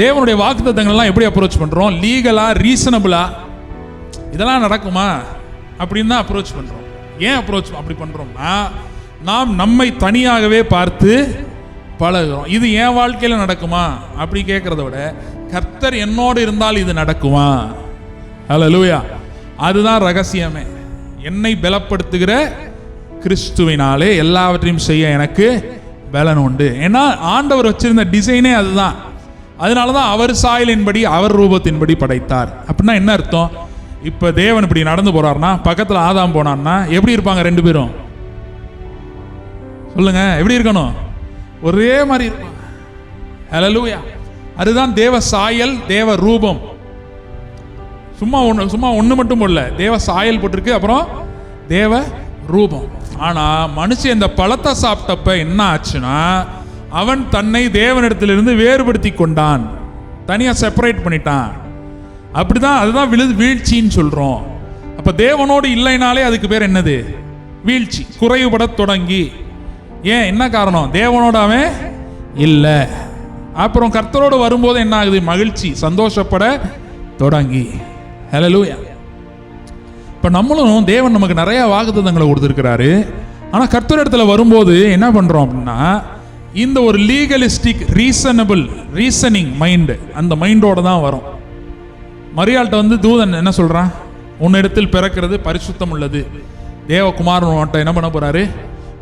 A: தேவனுடைய வாக்குத்தத்தங்கள்லாம் எப்படி அப்ரோச் பண்ணுறோம்? லீகலாக, ரீசனபிளாக, இதெல்லாம் நடக்குமா அப்படின்னு தான் அப்ரோச் பண்ணுறோம். ஏன் அப்ரோச் அப்படி பண்ணுறோம்னா, நாம் நம்மை தனியாகவே பார்த்து பழகுறோம். இது என் வாழ்க்கையில் நடக்குமா அப்படி கேட்குறத விட, கர்த்தர் என்னோடு இருந்தால் இது நடக்குமா? ஹல்லேலூயா. அதுதான் ரகசியமே. என்னை பலப்படுத்துகிற கிறிஸ்துவினாலே எல்லாவற்றையும் செய்ய எனக்கு பலன் உண்டு. ஏன்னா ஆண்டவர் வச்சிருந்த டிசைனே அதுதான். அதனால தான் அவர் சாயலின்படி, அவர் ரூபத்தின்படி படைத்தார். அப்படின்னா என்ன அர்த்தம்? இப்போ தேவன் இப்படி நடந்து போறாருன்னா, பக்கத்தில் ஆதாம் போனான்னா எப்படி இருப்பாங்க ரெண்டு பேரும்? சொல்லுங்க, எப்படி இருக்கணும்? ஒரே மாதிரி இருப்பாங்க. ஹல்லேலூயா. அதுதான் தேவ சாயல், தேவ ரூபம். சும்மா ஒன்று மட்டும் போடல, தேவ சாயல் போட்டிருக்கு, அப்புறம் தேவ ரூபம். ஆனால் மனுஷன் இந்த பழத்தை சாப்பிட்டப்ப என்ன ஆச்சுன்னா, அவன் தன்னை தேவனிடத்திலிருந்து வேறுபடுத்தி கொண்டான், தனியாக செப்பரேட் பண்ணிட்டான். அப்படிதான், அதுதான் வீழ்ச்சின்னு சொல்கிறோம். அப்போ தேவனோடு இல்லைனாலே அதுக்கு பேர் என்னது? வீழ்ச்சி, குறைவுபட தொடங்கி. ஏன், என்ன காரணம்? தேவனோட அவன் இல்லை. அப்புறம் கர்த்தரோடு வரும்போது என்ன ஆகுது? மகிழ்ச்சி, சந்தோஷப்பட தொடங்கி. ஹல்லேலூயா. இப்போ நம்மளும் தேவன் நமக்கு நிறைய வாக்குத்தத்தங்களை கொடுத்துருக்கிறாரு. ஆனால் கர்த்தர் இடத்துல வரும்போது என்ன பண்ணுறோம் அப்படின்னா, இந்த ஒரு லீகலிஸ்டிக், ரீசனிங் மைண்டு, அந்த மைண்டோடு தான் வரும். மரியாள்கிட்ட தூதன் என்ன சொல்கிறான்? உன்னிடத்தில் பிறக்கிறது பரிசுத்தம் உள்ளது, தேவகுமாரன் உன்கிட்ட என்ன பண்ண போகிறாரு?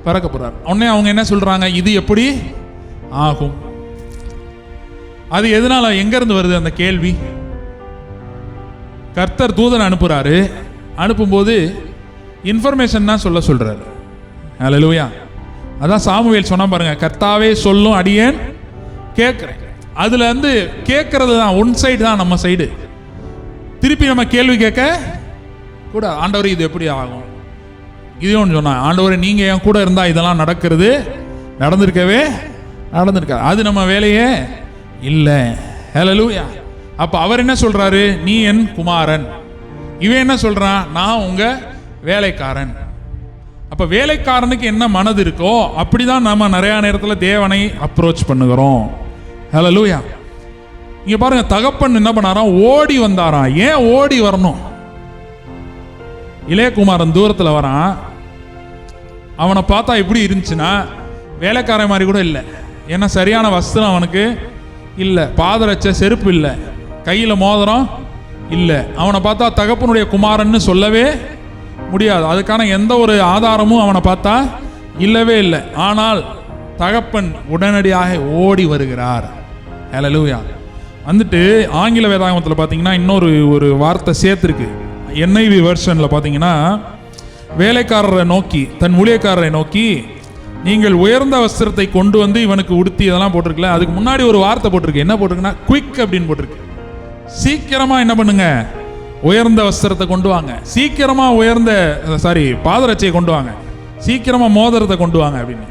A: பிறக்க போகிறார். உடனே அவங்க என்ன சொல்கிறாங்க? இது எப்படி ஆகும்? அது எதனால, எங்கேருந்து வருது அந்த கேள்வி? கர்த்தர் தூதன் அனுப்புறாரு. அனுப்பும்போது இன்ஃபர்மேஷன் தான் சொல்றாரு. ஹல்லேலூயா. அதான் சாமுவேல் சொன்னா பாருங்க, கர்த்தாவே சொல்லும் அடியேன் கேட்கிறேன். அதுல கேட்கறது தான் ஒன் சைடு தான், நம்ம சைடு. திருப்பி நம்ம கேள்வி கேட்க கூட, ஆண்டவர் இது எப்படி ஆகும்? இதே ஒன்று சொன்னா, ஆண்டவரே நீங்க என் கூட இருந்தா இதெல்லாம் நடந்திருக்கவே நடந்திருக்காது. அது நம்ம வேலையே இல்லை. ஹல்லேலூயா. அப்ப அவர் என்ன சொல்றாரு? நீ என் குமாரன். இவன் என்ன சொல்றான்? நான் உங்க வேலைக்காரன். அப்ப வேலைக்காரனுக்கு என்ன மனது இருக்கோ அப்படிதான் நம்ம நிறைய நேரத்தில் தேவனை அப்ரோச் பண்ணுகிறோம். ஹல்லேலூயா. இங்க பாருங்க, தகப்பன் என்ன பண்ணாராம்? ஓடி வந்தாராம். ஏன் ஓடி வரணும்? இளையகுமாரன் தூரத்தில் வரான். அவனை பார்த்தா எப்படி இருந்துச்சுன்னா, வேலைக்காரன் மாதிரி கூட இல்லை. ஏன்னா சரியான வஸ்திரம் அவனுக்கு இல்லை, பாதரட்ச செருப்பு இல்லை, கையில் மோதிரம் இல்லை. அவனை பார்த்தா தகப்பனுடைய குமாரன்னு சொல்லவே முடியாது. அதுக்கான எந்த ஒரு ஆதாரமும் அவனை பார்த்தா இல்லவே இல்லை. ஆனால் தகப்பன் உடனடியாக ஓடி வருகிறார். ஹல்லேலூயா. ஆங்கில வேதாகமத்தில் பார்த்தீங்கன்னா இன்னொரு வார்த்தை சேர்த்துருக்கு. NIV வெர்ஷனில் பார்த்தீங்கன்னா, வேலைக்காரரை நோக்கி, தன் ஊழியக்காரரை நோக்கி, நீங்கள் உயர்ந்த வஸ்திரத்தை கொண்டு வந்து இவனுக்கு உடுத்தி, இதெல்லாம் போட்டிருக்கல. அதுக்கு முன்னாடி ஒரு வார்த்தை போட்டிருக்கு. என்ன போட்டிருக்குன்னா, குயிக் அப்படின்னு போட்டிருக்கு. சீக்கிரமா என்ன பண்ணுங்க, உயர்ந்த வஸ்திரத்தை கொண்டு வாங்க, சீக்கிரமா பாதரட்சையை கொண்டு வாங்க, சீக்கிரமா மோதிரத்தை கொண்டு வாங்க அப்படின்னு.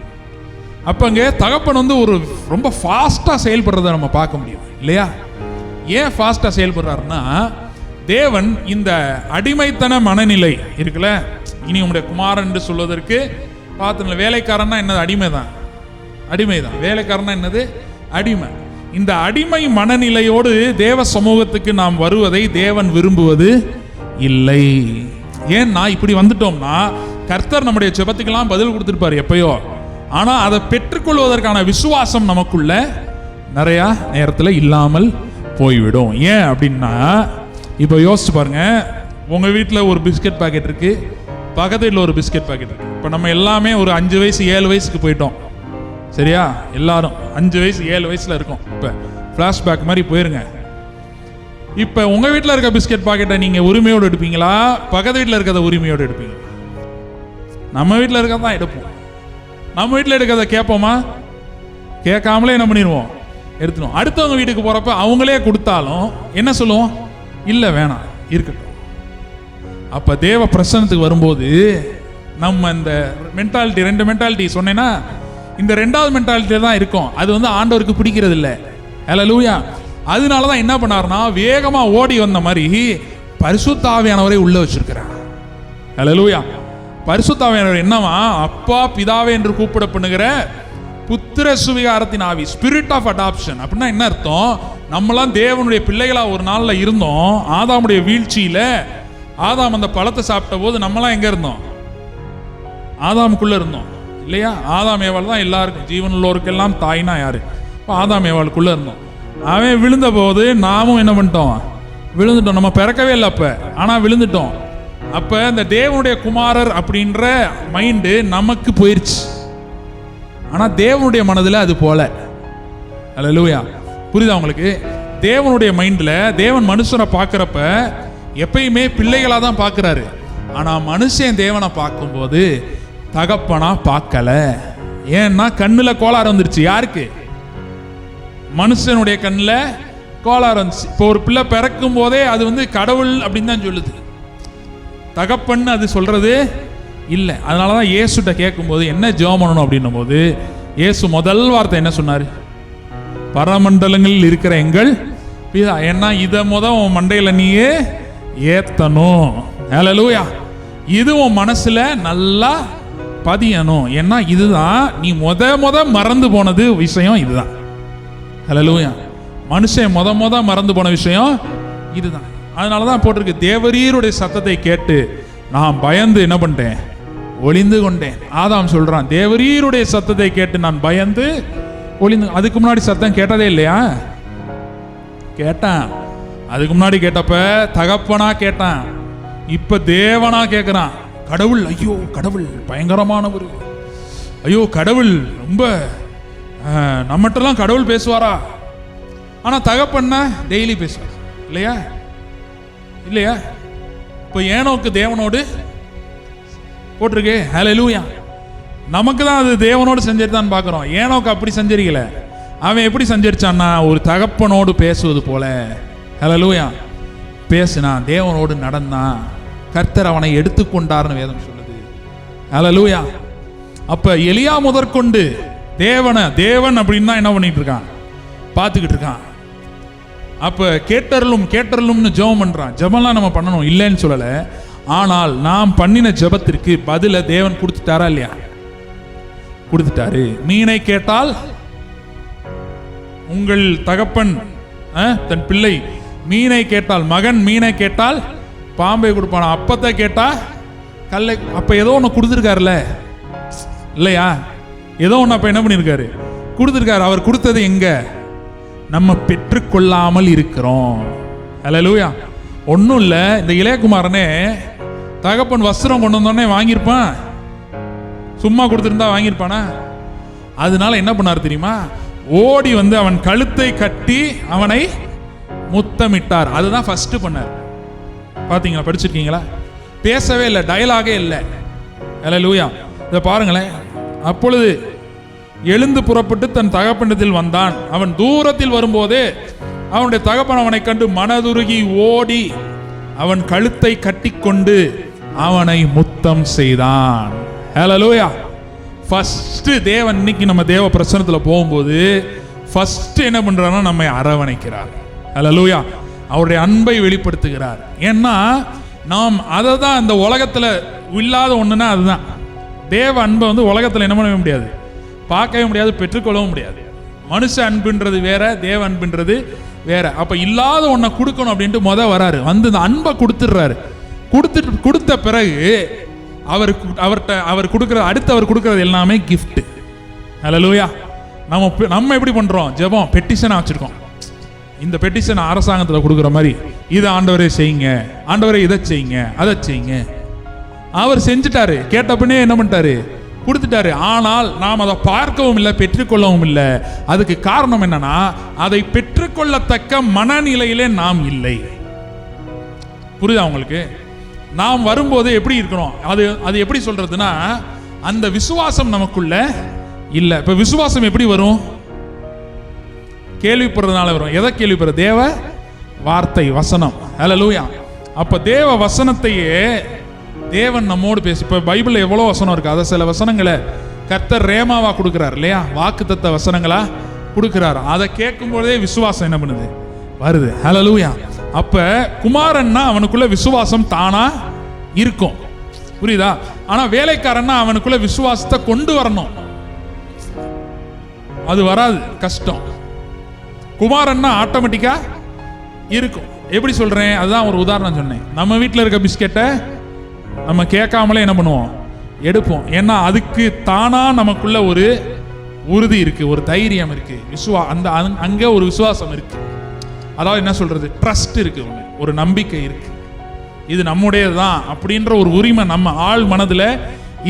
A: அப்ப அங்கே தகப்பன் ஒரு ரொம்ப ஃபாஸ்டா செயல்படுறத நம்ம பார்க்க முடியும், இல்லையா? ஏன் ஃபாஸ்டா செயல்படுறாருன்னா, தேவன் இந்த அடிமைத்தன மனநிலை இருக்குல்ல, இனி உங்களுடைய குமாரன் என்று சொல்வதற்கு பார்த்து, வேலைக்காரன்னா என்னது? அடிமைதான். வேலைக்காரன்னா என்னது? அடிமை. இந்த அடிமை மனநிலையோடு தேவ சமூகத்துக்கு நாம் வருவதை தேவன் விரும்புவது இல்லை. ஏன்னா இப்படி வந்துட்டோம்னா கர்த்தர் நம்முடைய ஜெபத்துக்கெல்லாம் பதில் கொடுத்துருப்பார் எப்பயோ. ஆனா அதை பெற்றுக்கொள்வதற்கான விசுவாசம் நமக்குள்ள நிறைய நேரத்தில் இல்லாமல் போய்விடும். ஏன் அப்படின்னா, இப்போ யோசிச்சு பாருங்க, உங்க வீட்டில் ஒரு பிஸ்கட் பாக்கெட் இருக்கு, பக்கத்து வீட்டில் ஒரு பிஸ்கட் பாக்கெட் இருக்கு. இப்போ நம்ம எல்லாமே ஒரு 5 வயசு 7 வயசுக்கு போயிட்டோம், சரியா? எல்லாரும் 5 வயசு 7 வயசுல இருக்கோம். இப்போ ஃப்ளாஷ்பேக் மாதிரி போயிருங்க. இப்போ உங்க வீட்டில் இருக்க பிஸ்கட் பாக்கெட்டை நீங்க உரிமையோடு எடுப்பீங்களா, பக்கத்து வீட்டில் இருக்கிறத உரிமையோடு எடுப்பீங்களா? நம்ம வீட்டில் இருக்கிறதான் எடுப்போம். நம்ம வீட்டில் எடுக்கிறத கேட்போமா? கேட்காமலே என்ன பண்ணிடுவோம், எடுத்துடும். அடுத்தவங்க வீட்டுக்கு போறப்ப அவங்களே கொடுத்தாலும் என்ன சொல்லுவோம்? இல்லை, வேணாம், இருக்கட்டும். அப்ப தேவ பிரசன்னத்துக்கு வரும்போது நம்ம இந்த மென்டாலிட்டி, 2 மென்டாலிட்டி சொன்னேன்னா, இந்த 2வது மென்டாலிட்டி தான் இருக்கும். அது வந்து ஆண்டவருக்கு பிடிக்கிறது இல்லை. ஹல்லேலூயா. அதனாலதான் என்ன பண்ணாருன்னா, வேகமா ஓடி வந்த மாதிரி பரிசுத்த ஆவியானவரை உள்ள வச்சிருக்கிறார். ஹல்லேலூயா. பரிசுத்த ஆவியானவர் என்னவா? அப்பா பிதாவே என்று கூப்பிடப்படுகிற புத்திர சுவிகாரத்தின் ஆவி, ஸ்பிரிட் ஆஃப் அடாப்ஷன். அப்படின்னா என்ன அர்த்தம்? நம்மளாம் தேவனுடைய பிள்ளைகளா ஒரு நாள்ல இருந்தோம். ஆதாமுடைய வீழ்ச்சியில ஆதாம் அந்த பழத்தை சாப்பிட்ட போது நம்மளாம் எங்க இருந்தோம்? ஆதாமுக்குள்ள இருந்தோம், இல்லையா? ஆதாம் ஏவாள் தான் எல்லாருக்கும், ஜீவன் உள்ளோருக்கெல்லாம் தாய்னா யாரு? ஆதாம் ஏவாளுக்குள்ள இருந்தோம். அவன் விழுந்த போது நாமும் என்ன பண்ணிட்டோம்? விழுந்துட்டோம். நம்ம பிறக்கவே இல்லை அப்ப, ஆனா விழுந்துட்டோம். அப்ப இந்த தேவனுடைய குமாரர் அப்படின்ற மைண்டு நமக்கு போயிருச்சு. ஆனா தேவனுடைய மனதில் அது போல. ஹல்லேலூயா. புரியுதா உங்களுக்கு? தேவனுடைய மைண்ட்ல தேவன் மனுஷனை பார்க்கிறப்ப எப்பயுமே பிள்ளைகளா தான் பார்க்கிறாரு. ஆனா மனுஷன் தேவனை பார்க்கும்போது தகப்பனா பார்க்கல. ஏன்னா கண்ணுல கோளாறு வந்துருச்சு. யாருக்கு? மனுஷனுடைய கண்ணுல கோளாறு வந்துச்சு. இப்போ ஒரு பிள்ளை பிறக்கும் போதே அது வந்து கடவுள் அப்படின்னு தான் சொல்லுது, தகப்பன்னு அது சொல்றது இல்லை. அதனாலதான் இயேசுட்ட கேட்கும்போது என்ன ஜெபம் பண்ணணும் அப்படின்னும் போது இயேசு முதல் வார்த்தை என்ன சொன்னாரு? பரமண்டலங்களில் இருக்கிற எங்கள் பிதா. ஏன்னா இதை உன் மண்டையில நீயே ஏத்தணும். ஹல்லேலூயா. இது உன் மனசுல நல்லா பதியணும். ஏன்னா இதுதான் நீ முத மறந்து போனது விஷயம். இதுதான். ஹல்லேலூயா. மனுஷன் முத மறந்து போன விஷயம் இதுதான். அதனாலதான் போட்டிருக்கு, தேவரீருடைய சத்தத்தை கேட்டு நான் பயந்து என்ன பண்ணிட்டேன்? ஒளிந்து கொண்டேன். ஆதாம் சொல்றான், தேவரீருடைய சத்தத்தை கேட்டு நான் பயந்து ஒளிந்து. அதுக்கு முன்னாடி சத்தம் கேட்டதே இல்லையா? கேட்டான். அதுக்கு முன்னாடி கேட்டப்ப தகப்பனா கேட்டான், இப்ப தேவனா கேட்கிறான். கடவுள், ஐயோ கடவுள் பயங்கரமானவர், ஐயோ கடவுள் ரொம்ப நம்மகிட்டலாம் கடவுள் பேசுவாரா? ஆனா தகப்பன்னா டெய்லி பேசுவார், இல்லையா? இல்லையா? இப்போ ஏனோக்கு தேவனோடு போட்டிருக்கு. ஹல்லேலூயா. நமக்கு தான் அது தேவனோடு செஞ்சிருந்தான்னு பார்க்குறோம். ஏனோக்கு அப்படி செஞ்சிருக்கல. அவன் எப்படி செஞ்சிருச்சான்னா, ஒரு தகப்பனோடு பேசுவது போல. ஹல்லேலூயா. பேசினான், தேவனோடு நடந்தான், கர்த்தர் அவனை எடுத்துக்கொண்டார்னு வேதம் சொல்லுது. ஹல்லேலூயா. அப்ப எலியா முதற்கொண்டு தேவன் அப்படின்னு தான் என்ன பண்ணிட்டு இருக்கான்? பார்த்துக்கிட்டு இருக்கான். அப்ப கேட்டருளும்னு ஜெபம் பண்றான். ஜெபம்லாம் நம்ம பண்ணணும், இல்லைன்னு சொல்லல. ஆனால் நாம் பண்ணின ஜெபத்திற்கு பதில தேவன் கொடுத்துட்டாரா இல்லையா? கொடுத்துட்டாரு. மீனை கேட்டால் உங்கள் தகப்பன் தன் பிள்ளை மீனை கேட்டால், மகன் மீனை கேட்டால் பாம்பை கொடுப்பான், அப்பத்தை கேட்டா கல்லை. அப்ப ஏதோ ஒன்று கொடுத்துருக்காருல்ல, இல்லையா? ஏதோ ஒன்று அப்ப என்ன பண்ணிருக்காரு? கொடுத்துருக்காரு. அவர் கொடுத்தது எங்க? நம்ம பெற்றுக்கொள்ளாமல் இருக்கிறோம். ஹல்லேலூயா. ஒன்றும் இல்லை, இந்த இளையகுமாரனே தகப்பன் வஸ்திரம் கொண்டு வந்தோடனே வாங்கியிருப்பான்? சும்மா கொடுத்துருந்தா வாங்கியிருப்பானா? அதனால என்ன பண்ணார் தெரியுமா? ஓடி வந்து அவன் கழுத்தை கட்டி அவனை முத்தமிட்டார். அதுதான் ஃபர்ஸ்ட் பண்ணார். பார்த்தீங்களா? படிச்சிருக்கீங்களா? பேசவே இல்லை, டயலாகே இல்லை. ஹல்லேலூயா. இதை பாருங்களேன். அப்பொழுது எழுந்து புறப்பட்டு தன் தகப்பனிடத்தில் வந்தான். அவன் தூரத்தில் வரும்போதே அவனுடைய தகப்பன் அவனை கண்டு மனதுருகி ஓடி அவன் கழுத்தை கட்டிக்கொண்டு அவனை முத்தம் செய்தான். ஹல்லேலூயா. ஃபர்ஸ்ட் தேவன் இன்னைக்கு நம்ம தேவ பிரசன்னத்துல போகும்போது ஃபர்ஸ்ட் என்ன பண்றாருன்னா நம்மை அரவணைக்கிறார். ஹல்லேலூயா. அவருடைய அன்பை வெளிப்படுத்துகிறார். ஏன்னா நாம் அதை தான் இந்த உலகத்துல இல்லாத ஒண்ணுன்னா அதுதான். தேவ அன்பை வந்து உலகத்துல என்ன பண்ணவே முடியாது, பார்க்கவே முடியாது, பெற்றுக்கொள்ளவும் முடியாது. மனுஷ அன்புன்றது வேற, தேவ அன்புன்றது வேற. அப்ப இல்லாத ஒன்றை கொடுக்கணும் அப்படின்ட்டு வராரு, வந்து இந்த அன்பை கொடுத்துடுறாரு. கொடுத்த பிறகு அவர் கொடுக்குற அடுத்து அவர் கொடுக்கறது எல்லாமே கிஃப்ட். ஹல்லேலூயா. நம்ம எப்படி பண்றோம்? ஜெபம் பெட்டிஷனா வச்சிருக்கோம். இந்த பெட்டிஷன் அரசாங்கத்தில் கொடுக்குற மாதிரி, இதை ஆண்டவரே செய்யுங்க, ஆண்டவரே இதை செய்யுங்க, அதை செய்யுங்க. அவர் செஞ்சுட்டாரு, கேட்டப்பனே என்ன பண்ணிட்டாரு? கொடுத்துட்டாரு. ஆனால் நாம் அதை பார்க்கவும் இல்லை, பெற்றுக்கொள்ளவும் இல்லை. அதுக்கு காரணம் என்னன்னா, அதை பெற்றுக்கொள்ளத்தக்க மனநிலையிலே நாம் இல்லை. புரியுதா உங்களுக்கு? நாம் வரும்போது எப்படி இருக்கிறோம்? அது எப்படி சொல்றதுன்னா, அந்த விசுவாசம் நமக்குள்ள இல்லை. இப்ப விசுவாசம் எப்படி வரும்? கேள்விப்படுறதுனால வரும். எதை கேள்விப்படுற? தேவ வார்த்தை, வசனம். ஹல்லேலூயா. அப்ப தேவ வசனத்தையே தேவன் நம்மோடு பேசி, இப்ப பைபிள்ல எவ்வளவு வசனம் இருக்கு, அதை சில வசனங்களை கர்த்தர் ரேமாவா கொடுக்கிறார் இல்லையா, வாக்குத்தத்த வசனங்களா கொடுக்கிறார். அதை கேட்கும் போதே விசுவாசம் என்ன பண்ணுது? வருது. ஹல்லேலூயா. அப்ப குமாரன்னா அவனுக்குள்ள விசுவாசம் தானா இருக்கும், புரியுதா? ஆனா வேலைக்காரன்னா அவனுக்குள்ள விசுவாசத்தை கொண்டு வரணும், அது வராது, கஷ்டம். குமாரன்னா ஆட்டோமேட்டிக்கா இருக்கும். எப்படி சொல்றேன்? அதுதான் ஒரு உதாரணம் சொன்னேன். நம்ம வீட்டில் இருக்க பிஸ்கெட்டை நம்ம கேட்காமலே என்ன பண்ணுவோம்? எடுப்போம். ஏன்னா அதுக்கு தானா நமக்குள்ள ஒரு உறுதி இருக்கு, ஒரு தைரியம் இருக்கு, அங்கே ஒரு விசுவாசம் இருக்கு. அதாவது என்ன சொல்றது, ட்ரஸ்ட் இருக்கு, ஒரு நம்பிக்கை இருக்கு, இது நம்முடையதுதான் அப்படின்ற ஒரு உரிமை நம்ம ஆள் மனதுல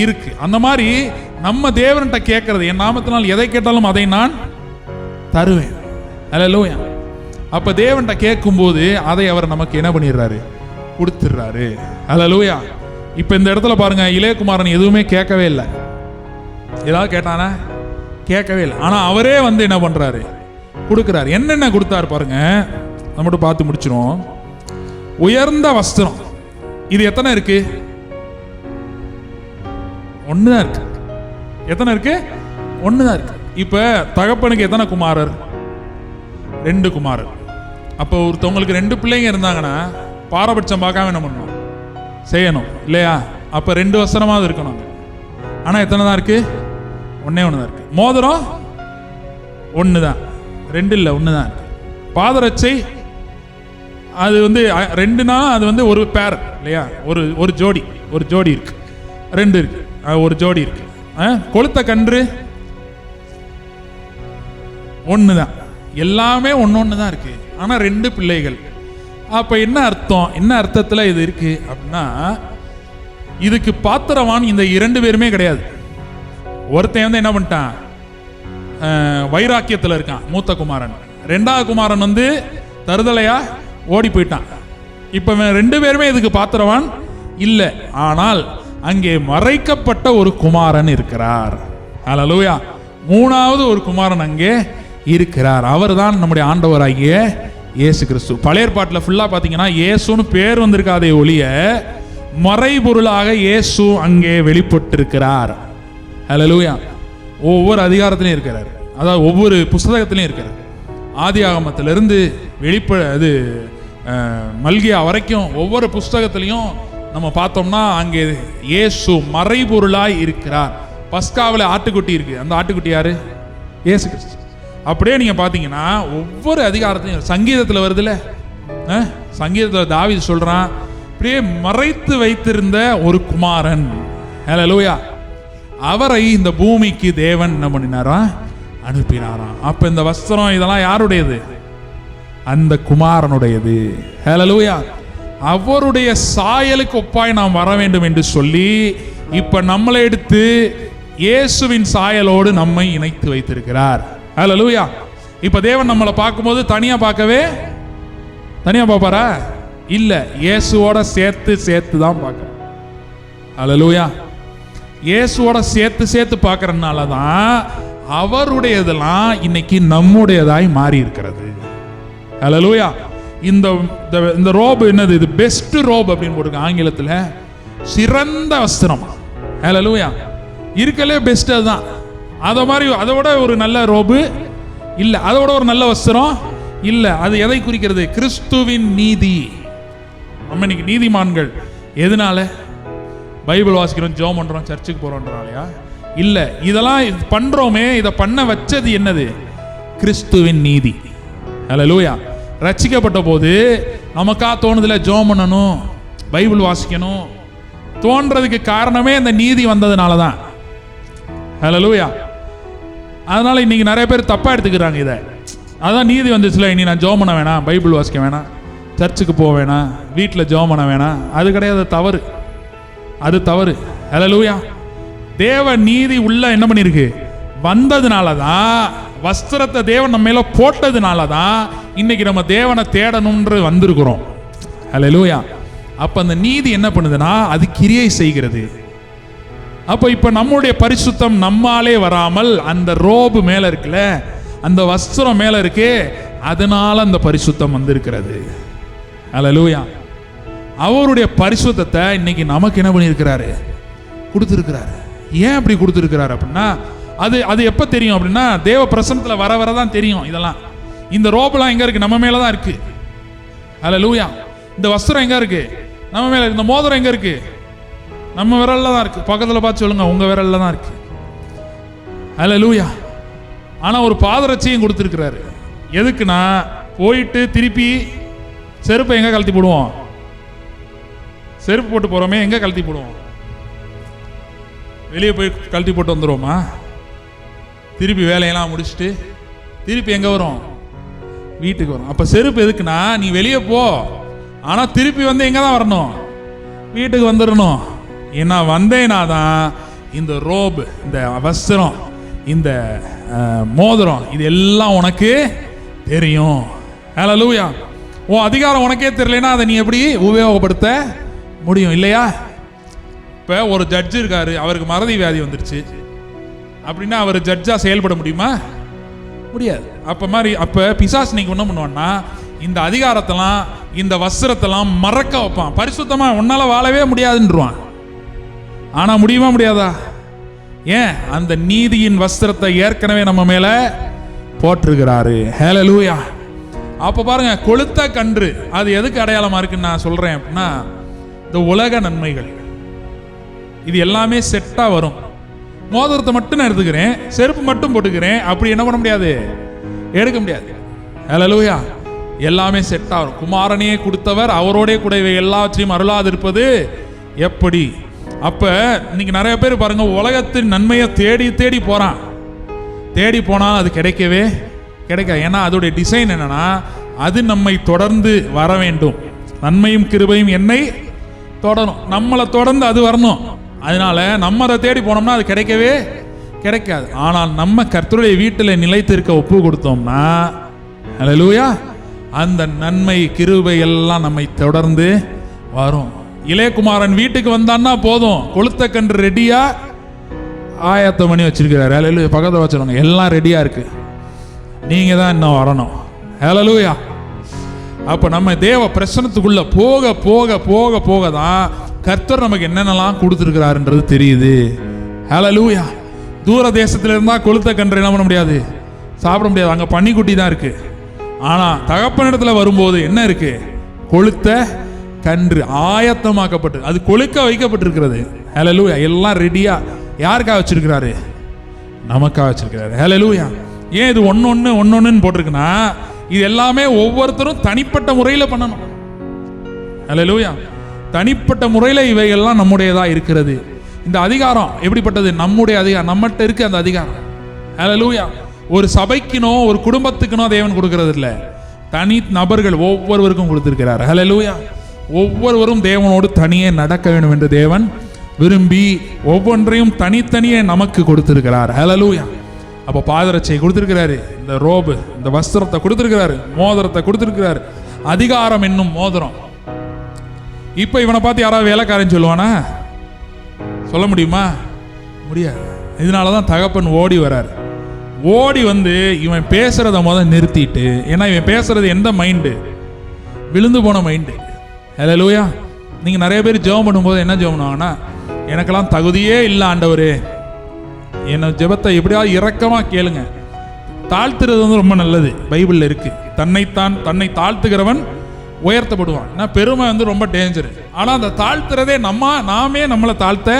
A: இருக்கு. அந்த மாதிரி நம்ம தேவன்கிட்ட கேட்கறது, என் நாமத்தினால் எதை கேட்டாலும் அதை நான் தருவேன். ஹல்லேலூயா. அப்ப தேவன்கிட்ட கேட்கும்போது அதை அவர் நமக்கு என்ன பண்ணிடுறாரு? கொடுத்துடுறாரு. ஹல்லேலூயா. இப்ப இந்த இடத்துல பாருங்க, இளையகுமாரன் எதுவுமே கேட்கவே இல்லை. ஏதாவது கேட்டானா? கேட்கவே இல்லை. ஆனா அவரே வந்து என்ன பண்றாரு? கொடுக்கிறார். என்னென்ன கொடுத்தாரு பாருங்க, நம்மகிட்ட பார்த்து முடிச்சிடும். உயர்ந்த வஸ்திரம். இது எத்தனை இருக்கு? ஒண்ணுதான் இருக்கு. எத்தனை இருக்கு? ஒண்ணுதான் இருக்கு. இப்ப தகப்பனுக்கு எத்தனை குமாரர்? 2 குமாரர். அப்போ ஒருத்தவங்களுக்கு 2 பிள்ளைங்க இருந்தாங்கன்னா பாரபட்சம் பார்க்காம என்ன பண்ணணும்? செய்யணும் இல்லையா? அப்ப 2 வஸ்திரமாவது இருக்கணும். ஆனா எத்தனை தான் இருக்கு? ஒன்னே ஒண்ணுதான் இருக்கு. மோதிரம் ஒண்ணுதான், 2 இல்லை, ஒண்ணுதான். பாதரட்சை அது வந்து 2னா அது வந்து ஒரு பேர் இல்லையா, ஒரு ஜோடி இருக்கு, 2 இருக்கு, ஒரு ஜோடி இருக்கு. கொளுத்த கன்று ஒண்ணுதான். எல்லாமே ஒன்னொன்னு தான் இருக்கு, ஆனா 2 பிள்ளைகள். அப்ப என்ன அர்த்தம்? என்ன அர்த்தத்துல இது இருக்கு அப்படின்னா, இதுக்கு பாத்திரவான் இந்த 2 பேருமே கிடையாது. ஒருத்தன் வந்து என்ன பண்ணிட்டான்? வைராக்கியத்தில் இருக்கான், மூத்த குமாரன். 2வது குமாரன் வந்து தருதலையா ஓடி போயிட்டான். இப்ப 2 பேருமே இதுக்கு பாத்திரவான் இல்லை. ஆனால் அங்கே மறைக்கப்பட்ட ஒரு குமாரன் இருக்கிறார். ஹல்லேலூயா. 3வது ஒரு குமாரன் அங்கே இருக்கிறார். அவர் தான் நம்முடைய ஆண்டவராகிய இயேசு கிறிஸ்து. பழைய ஏற்பாட்டில் ஃபுல்லா பாத்தீங்கன்னா இயேசுன்னு பேர் வந்திருக்காதே ஒழிய மறைபொருளாக இயேசு அங்கே வெளிப்பட்டிருக்கிறார். ஹல்லேலூயா. ஒவ்வொரு அதிகாரத்திலையும் இருக்கிறார், அதாவது ஒவ்வொரு புஸ்தகத்திலையும் இருக்கிறார். ஆதியாகமத்திலிருந்து அது மல்கியா வரைக்கும் ஒவ்வொரு புஸ்தகத்திலையும் நம்ம பார்த்தோம்னா அங்கே இயேசு மறைபொருளாய் இருக்கிறார். பஸ்காவில் ஆட்டுக்குட்டி இருக்கு, அந்த ஆட்டுக்குட்டி யாரு? இயேசு கிறிஸ்து. அப்படியே நீங்க பாத்தீங்கன்னா ஒவ்வொரு அதிகாரத்திலையும், சங்கீதத்தில் வருதுல, சங்கீதத்தில் தாவீது சொல்றான், அப்படியே மறைத்து வைத்திருந்த ஒரு குமாரன். ஹல்லேலூயா. அவரை இந்த பூமிக்கு தேவன் என்ன பண்ணினாரா? அனுப்பினாராம். அப்ப இந்த வஸ்திரம் இதெல்லாம் யாருடையது? அந்த குமாரனுடையது. ஹல்லேலூயா. அவருடைய சாயலுக்கு ஒப்பாய் நாம் வர வேண்டும் என்று சொல்லி இப்ப நம்மளை எடுத்து இயேசுவின் சாயலோடு நம்மை இணைத்து வைத்திருக்கிறார். ஹல்லேலூயா. இப்ப தேவன் நம்மளை பார்க்கும்போது தனியா பார்ப்பாரா? இல்ல, இயேசுவோட சேர்த்து தான் பார்க்க. ஹல்லேலூயா. இயேசுவோட சேர்த்து பார்க்கறதுனால தான் அவருடையதெல்லாம் இன்னைக்கு நம்முடையதாய் மாறி இருக்கிறது. ஹல்லேலூயா. இந்த ரோப் என்னது? இது பெஸ்ட் ரோப் அப்படின்னு போட்டுருக்கு ஆங்கிலத்தில், சிறந்த வஸ்திரம். ஹல்லேலூயா. இருக்கலே பெஸ்ட் அதுதான். அதோட ஒரு நல்ல ரோபு இல்ல, அதோட ஒரு நல்ல வஸ்திரம் இல்ல. அது எதை குறிக்கிறது? கிறிஸ்துவின் நீதி. நம்ம இன்னைக்கு நீதிமான்கள். எதனால? பைபிள் வாசிக்கிறோம், ஜெபம் பண்றோம், சர்ச்சுக்கு போறோம்ன்றாலயா? இல்ல. இதெல்லாம் பண்றோமே, இதை பண்ண வச்சது என்னது? கிறிஸ்துவின் நீதி. ஹல்லேலூயா. ரட்சிக்கப்பட்ட போது நமக்கா தோணுதுல ஜெபம் பண்ணணும், பைபிள் வாசிக்கணும் தோன்றதுக்கு காரணமே இந்த நீதி வந்ததுனால தான். ஹல்லேலூயா. அதனால இன்னைக்கு நிறைய பேர் தப்பா எடுத்துக்கிறாங்க இதை. அதான் நீதி வந்துச்சுல, இனி நான் ஜெபம் பண்ண வேணாம், பைபிள் வாசிக்க வேணாம், சர்ச்சுக்கு போக வேணாம், வீட்டில் ஜெபம் பண்ண வேணாம். அது கிடையாது, தவறு, அது தவறு. ஹல்லேலூயா. தேவ நீதி உள்ள என்ன பண்ணிருக்கு வந்ததுனால தான், வஸ்திரத்தை தேவன் நம்ம மேல போட்டதுனால தான் இன்னைக்கு நம்ம தேவனை தேடணும்ன்று வந்திருக்கிறோம். ஹல்லேலூயா. அப்ப அந்த நீதி என்ன பண்ணுதுன்னா அது கிரியை செய்கிறது. அப்ப இப்ப நம்முடைய பரிசுத்தம் நம்மாலே வராமல் அந்த ரோபு மேல இருக்குல்ல, அந்த வஸ்திரம் மேல இருக்கு, அதனால அந்த பரிசுத்தம் வந்திருக்கிறது. ஹல்லேலூயா. அவருடைய பரிசுத்தத்தை இன்னைக்கு நமக்கு என்ன பண்ணியிருக்கிறாரு கொடுத்திருக்கிறாரு. ஏன் அப்படி கொடுத்திருக்கிறாரு அப்படின்னா, அது எப்ப தெரியும் அப்படின்னா தேவ பிரசன்னத்துல வர வரதான் தெரியும். இதெல்லாம் இந்த ரோபெல்லாம் எங்க இருக்கு? நம்ம மேலதான் இருக்கு. ஹல்லேலூயா. இந்த வஸ்திரம் எங்க இருக்கு? நம்ம மேல. இந்த மோதிரம் எங்க இருக்கு? நம்ம விரல்ல தான் இருக்கு. பக்கத்துல பார்த்து சொல்லுங்க, உங்க விரல்ல தான் இருக்கு. ஹல்லேலூயா. ஆனா ஒரு பாதரட்சியும் கொடுத்திருக்கிறாரு. எதுக்குன்னா போயிட்டு திருப்பி செருப்பை எங்க கழட்டி போடுவோம்? செருப்பு போட்டு போறோமே, எங்க கழட்டி போடுவோம்? வெளியே போய் கழட்டி போட்டு வந்துடுவோமா? திருப்பி வேலையெல்லாம் முடிச்சுட்டு திருப்பி எங்க வரும்? வீட்டுக்கு வரும். அப்ப செருப்பு எதுக்குன்னா, நீ வெளியே போ, ஆனா திருப்பி வந்து எங்க தான் வரணும்? வீட்டுக்கு வந்துடணும். ஏன்னா வந்தேனா தான் இந்த ரோப், இந்த வஸ்திரம், இந்த மோதிரம், இது எல்லாம் உனக்கு தெரியும். ஹல்லேலூயா. உன் அதிகாரம் உனக்கே தெரியலனா அதை நீ எப்படி உபயோகப்படுத்த முடியும்? இல்லையா? இப்போ ஒரு ஜட்ஜு இருக்காரு, அவருக்கு மறதி வியாதி வந்துருச்சு அப்படின்னா அவர் ஜட்ஜா செயல்பட முடியுமா? முடியாது. அப்ப பிசாசு நீங்க என்ன பண்ணுவான்னா, இந்த அதிகாரத்தெல்லாம் இந்த வஸ்திரத்தெல்லாம் மறக்க வைப்பான். பரிசுத்தமா உன்னால வாழவே முடியாதுன்றான். ஆனா முடியுமா? முடியாதா? ஏன்? அந்த நீதியின் வஸ்திரத்தை ஏற்கனவே நம்ம மேல போட்டிருக்கிறாரு. ஹல்லேலூயா. அப்ப பாருங்க, கொளுத்த கன்று அது எதுக்கு அடையாளமா இருக்குன்னு நான் சொல்றேன் அப்படின்னா, இந்த உலக நன்மைகள் இது எல்லாமே செட்டா வரும். மோதிரத்தை மட்டும் நான் எடுத்துக்கிறேன், செருப்பு மட்டும் போட்டுக்கிறேன், அப்படி என்ன பண்ண முடியாது, எடுக்க முடியாது. ஹல்லேலூயா. எல்லாமே செட்டா வரும். குமாரனையே கொடுத்தவர் அவரோடே கூட இவை எல்லாவற்றையும் அருளாதிருப்பது எப்படி? அப்ப இன்னைக்கு நிறைய பேர் பாருங்க, உலகத்தின் நன்மையை தேடி தேடி போறான். தேடி போனால் அது கிடைக்கவே கிடைக்காது. ஏன்னா அதோடைய டிசைன் என்னன்னா, அது நம்மை தொடர்ந்து வர வேண்டும். நன்மையும் கிருபையும் என்னை தொடரும், நம்மளை தொடர்ந்து அது வரணும். அதனால நம்ம அதை தேடி போனோம்னா அது கிடைக்கவே கிடைக்காது. ஆனால் நம்ம கர்த்தருடைய வீட்டில் நிலைத்து இருக்க ஒப்பு கொடுத்தோம்னா, ஹல்லேலூயா, அந்த நன்மை கிருபை எல்லாம் நம்மை தொடர்ந்து வரும். இளையகுமாரன் வீட்டுக்கு வந்தான்னா போதும், கொளுத்த கன்று ரெடியா ஆயத்தம் பண்ணி வச்சிருக்கிறாரு. ஹல்லேலூயா. பக்கத்தில் வச்சிருவாங்க, எல்லாம் ரெடியா இருக்கு, நீங்க தான் இன்னும் வரணும். ஹல்லேலூயா. அப்ப நம்ம தேவ பிரசன்னத்துக்குள்ள போக போக போக போக தான் கர்த்தர் நமக்கு என்னென்னலாம் கொடுத்துருக்கிறாருன்றது தெரியுது. ஹல்லேலூயா. தூர தேசத்துல இருந்தா கொளுத்த கன்று என்ன பண்ண முடியாது, சாப்பிட முடியாது, அங்க பன்னிக்குட்டி தான் இருக்கு. ஆனா தகப்பனிடத்துல வரும்போது என்ன இருக்கு? கொளுத்த கன்று ஆயத்தமாக்கப்பட்டு, அது கொளுக்க வைக்கப்பட்டிருக்கிறது. ஹல்லேலூயா. எல்லாம் ரெடியா யாருக்காக வச்சிருக்கிறாரு? நமக்காக வச்சிருக்கிறாரு. ஹல்லேலூயா. ஏன் இது ஒன்னொன்னு போட்டிருக்குன்னா, இது எல்லாமே ஒவ்வொருத்தரும் தனிப்பட்ட முறையில் பண்ணணும். ஹல்லேலூயா. தனிப்பட்ட முறையில் இவைகள்லாம் நம்முடையதா இருக்கிறது. இந்த அதிகாரம் எப்படிப்பட்டது? நம்முடைய அதிகாரம், நம்மகிட்ட இருக்கு அந்த அதிகாரம். ஹல்லேலூயா. ஒரு சபைக்குனோ ஒரு குடும்பத்துக்குனோ தேவன் கொடுக்கிறது இல்லை, தனி நபர்கள் ஒவ்வொருவருக்கும் கொடுத்திருக்கிறார். ஹல்லேலூயா. ஒவ்வொருவரும் தேவனோடு தனியே நடக்க வேண்டும் என்று தேவன் விரும்பி ஒவ்வொன்றையும் தனித்தனியே நமக்கு கொடுத்திருக்கிறார். ஹல்லேலூயா. அப்போ பாதரட்சை கொடுத்திருக்கிறாரு, இந்த ரோபு, இந்த வஸ்திரத்தை கொடுத்திருக்கிறாரு, மோதிரத்தை கொடுத்திருக்கிறாரு, அதிகாரம் என்னும் மோதிரம். இப்ப இவனை பார்த்து யாராவது வேலைக்காரன் சொல்லுவானா? சொல்ல முடியுமா? முடியாது. இதனாலதான் தகப்பன் ஓடி வராரு. ஓடி வந்து இவன் பேசுறத முதல் நிறுத்திட்டு, ஏன்னா இவன் பேசுறது எந்த மைண்டு? விழுந்து போன மைண்டு. ஹல்லேலூயா. நீங்க நிறைய பேர் ஜெபம் பண்ணும்போது என்ன ஜெபம் பண்ணுவாங்கன்னா, எனக்கெல்லாம் தகுதியே இல்லை ஆண்டவரே, என்ன ஜெபத்தை எப்படியாவது இரக்கமா கேளுங்க. தாழ்த்துறது வந்து ரொம்ப நல்லது, பைபிள்ல இருக்கு. தன்னை தாழ்த்துகிறவன் உயர்த்தப்படுவான். ஏன்னா பெருமை வந்து ரொம்ப டேஞ்சர். ஆனா அந்த தாழ்த்துறதே நாமே நம்மளை தாழ்த்த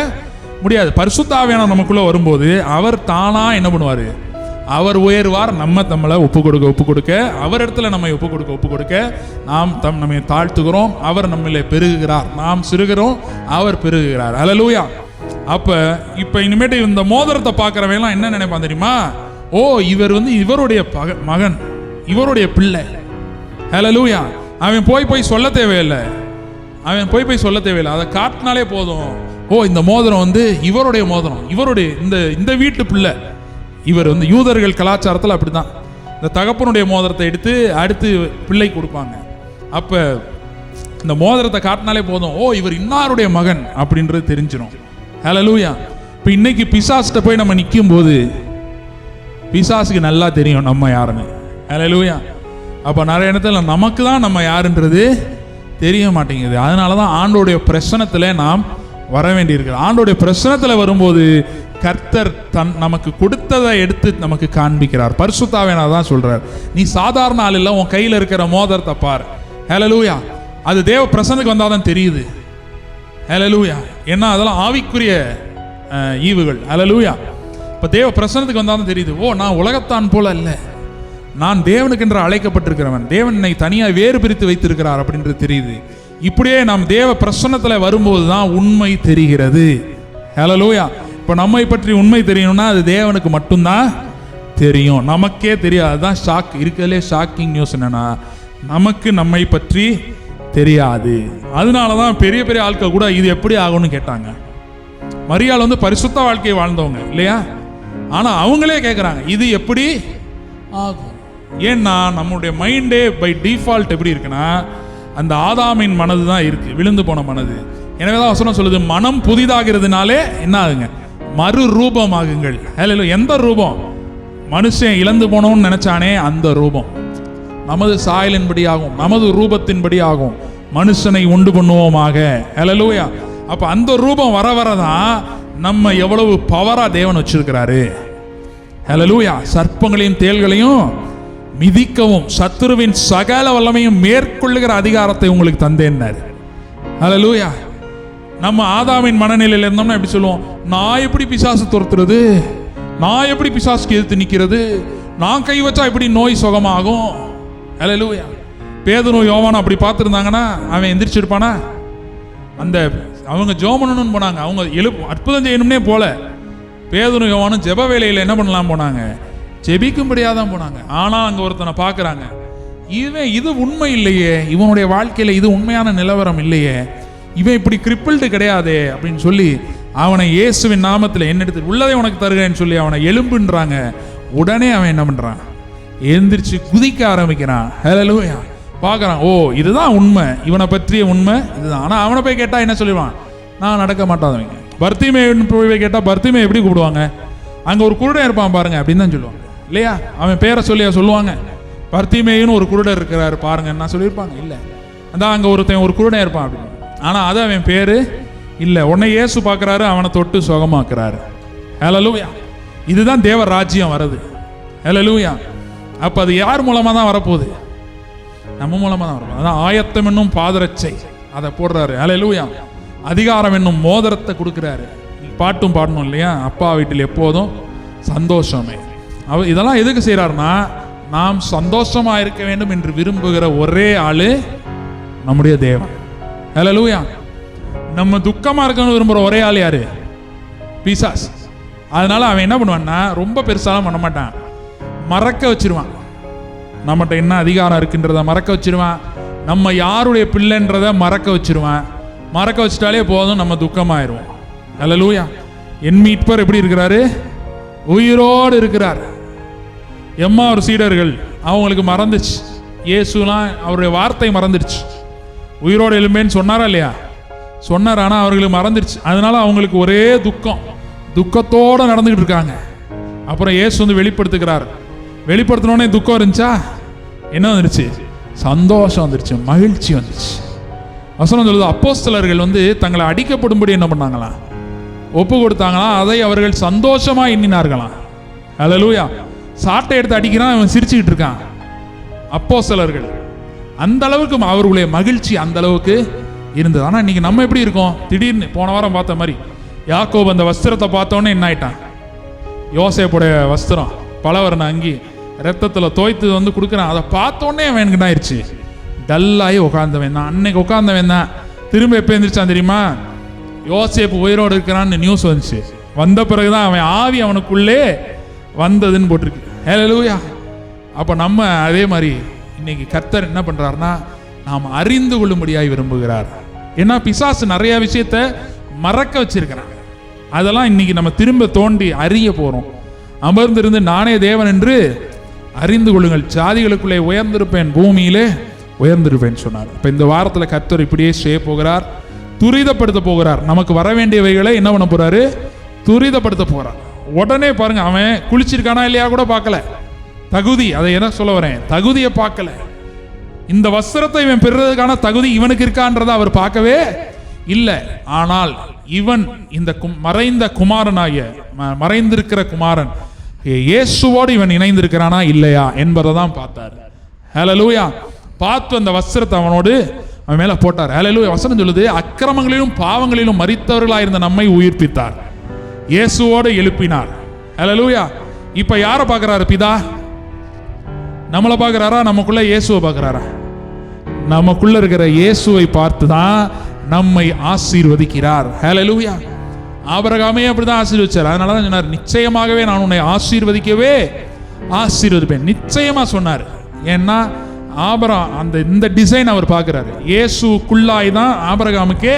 A: முடியாது. பரிசுத்த ஆவியானவர் நமக்குள்ள வரும்போது அவர் தானா என்ன பண்ணுவாரு? அவர் உயர்வார், நம்மளை ஒப்பு கொடுக்க அவர் இடத்துல நம்மை ஒப்பு கொடுக்க நாம் நம்மை தாழ்த்துகிறோம், அவர் நம்மளை பெருகுகிறார். நாம் சிறுகிறோம், அவர் பெருகுகிறார். ஹல்லேலூயா. இப்ப இனிமேட்டு இந்த மோதிரத்தை பார்க்கறவெல்லாம் என்ன நினைப்பான் தெரியுமா? ஓ, இவர் இவருடைய மகன், இவருடைய பிள்ளை. ஹல்லேலூயா. அவன் போய் சொல்ல தேவையில்லை, அதை காட்டினாலே போதும். ஓ, இந்த மோதிரம் இவருடைய மோதிரம், இவருடைய இந்த வீட்டு பிள்ளை. இவர் யூதர்கள் கலாச்சாரத்தில் அப்படிதான், இந்த தகப்பனுடைய மோதிரத்தை எடுத்து அடுத்து பிள்ளை கொடுப்பாங்க. அப்ப இந்த மோதிரத்தை காட்டினாலே போதும், ஓ, இவர் இன்னாருடைய மகன் அப்படின்றது தெரிஞ்சிடும். ஹல்லேலூயா. இப்போ இன்னைக்கு பிசாசுகிட்ட போய் நம்ம நிற்கும் போது பிசாசுக்கு நல்லா தெரியும் நம்ம யாருன்னு. ஹல்லேலூயா. அப்போ நிறைய இடத்துல நமக்கு தான் நம்ம யாருன்றது தெரிய மாட்டேங்குது. அதனால தான் ஆண்டோடைய பிரசனத்தில் நாம் வர வேண்டியிருக்கு. ஆண்டோடைய பிரசனத்தில் வரும்போது கர்த்தர் நமக்கு கொடுத்ததை எடுத்து நமக்கு காண்பிக்கிறார். பரிசுத்த ஆவியானவர் தான் சொல்றார், நீ சாதாரண ஆள் இல்லை, உன் கையில் இருக்கிற மோதிரத்தை பார். ஹல்லேலூயா. அது தேவ பிரசனத்துக்கு வந்தால் தான் தெரியுது. ஹல்லேலூயா. ஏன்னா அதெல்லாம் ஆவிக்குரிய ஈவுகள். ஹல்லேலூயா. இப்போ தேவ பிரசனத்துக்கு வந்தால் தான் தெரியுது, ஓ, நான் உலகத்தான் போல இல்லை, நான் தேவனுக்கென்று அழைக்கப்பட்டிருக்கிறவன், தேவன் என்னை தனியாக வேறு பிரித்து வைத்திருக்கிறார் அப்படின்றது தெரியுது. இப்படியே நாம் தேவ பிரசன்னத்தில் வரும்போது தான் உண்மை தெரிகிறது. ஹல்லேலூயா. இப்போ நம்மை பற்றி உண்மை தெரியணும்னா அது தேவனுக்கு மட்டும்தான் தெரியும், நமக்கே தெரியாது. அதுதான் ஷாக். இருக்கிறதுலே ஷாக்கிங் நியூஸ் என்னன்னா, நமக்கு நம்மை பற்றி தெரியாது. அதனால தான் பெரிய பெரிய ஆட்கள் கூட இது எப்படி ஆகும்னு கேட்டாங்க. மரியாள் பரிசுத்த வாழ்க்கையை வாழ்ந்தவங்க இல்லையா? ஆனால் அவங்களே கேட்குறாங்க, இது எப்படி ஆகும்? ஏன்னா நம்முடைய மைண்டே பை டிஃபால்ட் எப்படி இருக்குன்னா, அந்த ஆதாமின் மனது தான் இருக்கு, விழுந்து போன மனது. எனவே தான் வசனம் சொல்லுது, மனம் புதிதாகிறதுனாலே என்ன ஆகுங்க? மறு ரூபமாகுங்கள். ஹல்லேலூயா. எந்த ரூபம்? மனுஷன் இழந்து போனோம்னு நினைச்சானே அந்த ரூபம் நமது சாயலின்படி ஆகும், நமது ரூபத்தின்படி ஆகும். மனுஷனை உண்டு பண்ணுவோமாக. ஹல்லேலூயா. அப்ப அந்த ரூபம் வர வரதான் நம்ம எவ்வளவு பவரா தேவன் வச்சிருக்கிறாரு. ஹல்லேலூயா. சர்ப்பங்களையும் தேள்களையும் மிதிக்கவும் சத்துருவின் சகல வல்லமையும் மேற்கொள்ளுகிற அதிகாரத்தை உங்களுக்கு தந்தேன்னாரு. ஹல்லேலூயா. நம்ம ஆதாமின் மனநிலையில் இருந்தோம்னா எப்படி சொல்லுவோம்? நான் எப்படி பிசாசு துரத்துறது, நான் எப்படி பிசாசுக்கு எதிர்த்து நிற்கிறது, நான் கை வச்சா எப்படி நோய் சுகமாகும்? ஹல்லேலூயா. பேதுரு யோவானும் அப்படி பார்த்துருந்தாங்கன்னா அவன் எந்திரிச்சிருப்பானா? அவங்க ஜெபம் பண்ணணும்னு போனாங்க, அவங்க அற்புதம் செய்யணும்னே போல. பேதுரு யோவானும் ஜெப வேலையில் என்ன பண்ணலாம் போனாங்க? ஜெபிக்கும்படியாக தான் போனாங்க. ஆனால் அங்கே ஒருத்தனை பார்க்குறாங்க, இது உண்மை இல்லையே, இவனுடைய வாழ்க்கையில் இது உண்மையான நிலவரம் இல்லையே, இவன் இப்படி கிரிப்பிள்டு கிடையாதே அப்படின்னு சொல்லி அவனை இயேசுவின் நாமத்தில் என்னெடுத்து உள்ளதை உனக்கு தருகிறேன்னு சொல்லி அவனை எலும்புன்றாங்க. உடனே அவன் என்ன பண்ணுறான்? எழுந்திரிச்சு குதிக்க ஆரம்பிக்கிறான். ஹல்லேலூயா. பார்க்குறான், ஓ, இதுதான் உண்மை, இவனை பற்றிய உண்மை இதுதான். ஆனால் அவனை போய் கேட்டால் என்ன சொல்லிடுவான்? நான் நடக்க மாட்டாதவங்க. பர்த்திமேயன் போய் கேட்டால் பர்த்திமே எப்படி கூப்பிடுவாங்க? அங்கே ஒரு குருடன் இருப்பான் பாருங்க அப்படின்னு தான் சொல்லுவாங்க இல்லையா? அவன் பேரை சொல்லுவாங்க, பர்த்திமேயுன்னு ஒரு குருடர் இருக்கிறாரு பாருங்க என்ன சொல்லியிருப்பாங்க? இல்லை, அதான் அங்கே ஒரு குருடன் இருப்பான் அப்படின்னு. ஆனால் அது அவன் பேரு இல்லை. உடனே இயேசு பார்க்குறாரு, அவனை தொட்டு சுகமாக்குறாரு. ஹல்லேலூயா. இதுதான் தேவ ராஜ்யம் வருது. ஹல்லேலூயா. அப்போ அது யார் மூலமாக தான் வரப்போகுது? நம்ம மூலமாக தான் வரப்போகுது. அதான் ஆயத்தம் என்னும் பாதரட்சை அதை போடுறாரு. ஹல்லேலூயா. அதிகாரம் என்னும் மோதிரத்தை கொடுக்குறாரு. பாட்டும் பாடணும் இல்லையா? அப்பா வீட்டில் எப்போதும் சந்தோஷமே. இதெல்லாம் எதுக்கு செய்கிறாருன்னா, நாம் சந்தோஷமா இருக்க வேண்டும் என்று விரும்புகிற ஒரே ஆளு நம்முடைய தேவன். ஹல்லேலூயா. நம்ம துக்கமா இருக்கணும்னு விரும்புகிற ஒரே ஆள் யாரு? பிசாஸ். அதனால அவன் என்ன பண்ணுவான்னா, ரொம்ப பெருசாலாம் பண்ண மாட்டான், மறக்க வச்சிருவான். நம்மகிட்ட என்ன அதிகாரம் இருக்குன்றத மறக்க வச்சிருவான், நம்ம யாருடைய பிள்ளைன்றத மறக்க வச்சிருவான். மறக்க வச்சிட்டாலே போதும், நம்ம துக்கமாயிருவோம். ஹல்லேலூயா. என் மீட்பர் எப்படி இருக்கிறாரு? உயிரோடு இருக்கிறார். எம்மாவூர் சீடர்கள் அவங்களுக்கு மறந்துச்சு, இயேசுலாம் அவருடைய வார்த்தை மறந்துடுச்சு. உயிரோடு எழும்பேன்னு சொன்னாரா இல்லையா? சொன்னார். ஆனால் அவர்களுக்கு மறந்துடுச்சு. அதனால அவங்களுக்கு ஒரே துக்கத்தோடு நடந்துக்கிட்டு இருக்காங்க. அப்புறம் இயேசு வெளிப்படுத்துகிறார். வெளிப்படுத்தினோடனே துக்கம் இருந்துச்சா? என்ன வந்துருச்சு? சந்தோஷம் வந்துருச்சு, மகிழ்ச்சி வந்துருச்சு. வசனம் சொல்லுது, அப்போஸ்தலர்கள் தங்களை அடிக்கப்படும்படி என்ன பண்ணாங்களாம்? ஒப்பு கொடுத்தாங்களாம். அதை அவர்கள் சந்தோஷமா எண்ணினார்களாம். ஹல்லேலூயா. சாட்டை எடுத்து அடிக்கிறான், அவன் சிரிச்சுக்கிட்டு இருக்கான். அப்போஸ்தலர்கள் அந்த அளவுக்கு அவர்களுடைய மகிழ்ச்சி அந்த அளவுக்கு இருந்தது. ஆனால் இன்னைக்கு நம்ம எப்படி இருக்கோம்? திடீர்னு போன வாரம் பார்த்த மாதிரி யாக்கோபு அந்த வஸ்திரத்தை பார்த்தோன்னே என்ன ஆயிட்டான்? யோசேப்புடைய வஸ்திரம் பலவர்ண அங்கி ரத்தத்தில் தோய்த்து வந்து கொடுக்குறான். அதை பார்த்தோன்னே அவன் எனக்கு என்ன ஆயிடுச்சு, டல்லாகி உட்காந்தவன் தான். அன்னைக்கு உட்காந்தவன் தான் திரும்ப எப்போ எழுந்திரிச்சான் தெரியுமா? யோசேப்பு உயிரோடு இருக்கிறான்னு நியூஸ் வந்துச்சு. வந்த பிறகுதான் அவன் ஆவி அவனுக்குள்ளே வந்ததுன்னு போட்டிருக்கு. ஹல்லேலூயா. அப்போ நம்ம அதே மாதிரி இன்னைக்கு கர்த்தர் என்ன பண்ணுறாருன்னா, நாம் அறிந்து கொள்ளும்படியாய் விரும்புகிறார். ஏன்னா பிசாசு நிறைய விஷயத்த மறக்க வச்சிருக்கிறான். அதெல்லாம் இன்னைக்கு நம்ம திரும்ப தோண்டி அறிய போகிறோம். அமர்ந்திருந்து நானே தேவன் என்று அறிந்து கொள்ளுங்கள், ஜாதிகளுக்குள்ளே உயர்ந்திருப்பேன், பூமியிலே உயர்ந்திருப்பேன் சொன்னார். இப்போ இந்த வாரத்தில் கர்த்தர் இப்படியே செய்ய போகிறார், துரிதப்படுத்த போகிறார். நமக்கு வர வேண்டியவைகளை என்ன பண்ண போறாரு, துரிதப்படுத்த போறார். உடனே பாருங்க, அவன் குளிச்சிருக்கானா இல்லையா கூட பார்க்கல. தகுதி, அதை என்ன சொல்ல வரேன், தகுதியை பார்க்கல. இந்த வஸ்திரத்தை இவன் பெறுறதுக்கான தகுதி இவனுக்கு இருக்கான்றதை அவர் பார்க்கவே இல்லை. ஆனால் இவன் இந்த மறைந்த குமாரனாகிய மறைந்திருக்கிற குமாரன் இயேசுவோடு இவன் இணைந்திருக்கிறானா இல்லையா என்பதை தான் பார்த்தார். ஹல்லேலூயா. பார்த்து அந்த வஸ்திரத்தை அவனோடு அவன் மேல போட்டார். ஹல்லேலூயா. வசனம் சொல்லுது, அக்கிரமங்களிலும் பாவங்களிலும் மரித்தவர்களாக இருந்த நம்மை உயிர்ப்பித்தார், இயேசுவோடு எழுப்பினார். ஹல்லேலூயா. இப்ப யாரை பார்க்கிறாரு பிதா? நம்மளை பார்க்கிறாரா, நமக்குள்ள இயேசுவை பார்க்கிறாரா? நமக்குள்ள இருக்கிற இயேசுவை பார்த்து தான் நம்மை ஆசீர்வதிக்கிறார். ஹல்லேலூயா. ஆபிரகாமே அப்படிதான் ஆசீர்வதிச்சார். அதனால தான் சொன்னார், நிச்சயமாகவே நான் உன்னை ஆசீர்வதிக்கவே ஆசீர்வதிப்பேன். நிச்சயமா சொன்னார். ஏன்னா அந்த இந்த டிசைன் அவர் பார்க்கிறாரு. இயேசுக்குள்ளாய் தான் ஆபிரகாமுக்கே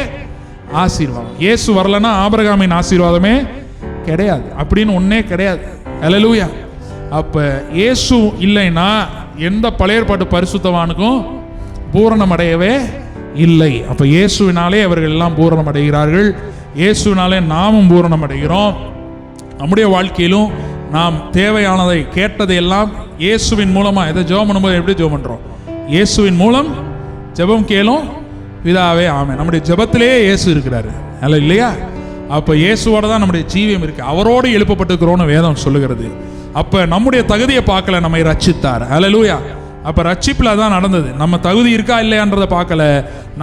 A: ஆசீர்வாதம். இயேசு வரலன்னா ஆபிரகாமின் ஆசீர்வாதமே கிடையாது, அப்படின்னு ஒன்னே கிடையாது. ஹல்லேலூயா. அப்ப இயேசு இல்லைன்னா எந்த பழைய ஏற்பாட்டு பரிசுத்தவானுக்கும் பூரணம் அடையவே இல்லை. அப்ப இயேசுவினாலே அவர்கள் எல்லாம் பூரணம் அடைகிறார்கள். இயேசுவினாலே நாமும் பூரணம் அடைகிறோம். நம்முடைய வாழ்க்கையிலும் நாம் தேவையானதை கேட்டதை எல்லாம் இயேசுவின் மூலமா, எதை ஜெபம் பண்ணும்போது எப்படி ஜெபம் பண்றோம், இயேசுவின் மூலம் ஜெபம் கேளும் பிதாவே ஆமென். நம்முடைய ஜெபத்திலேயே இயேசு இருக்கிறாரு. அல்ல இல்லையா? அப்ப இயேசுவோட தான் நம்முடைய ஜீவியம் இருக்கு. அவரோடு எழுப்பப்பட்டிருக்கிறோன்னு வேதம் சொல்லுகிறது. அப்ப நம்முடைய தகுதியை பார்க்கல, நம்மை ரட்சித்தார். ஹல்லேலூயா. அப்ப ரட்சிப்புல தான் நடந்தது. நம்ம தகுதி இருக்கா இல்லையான்றதை பார்க்கல,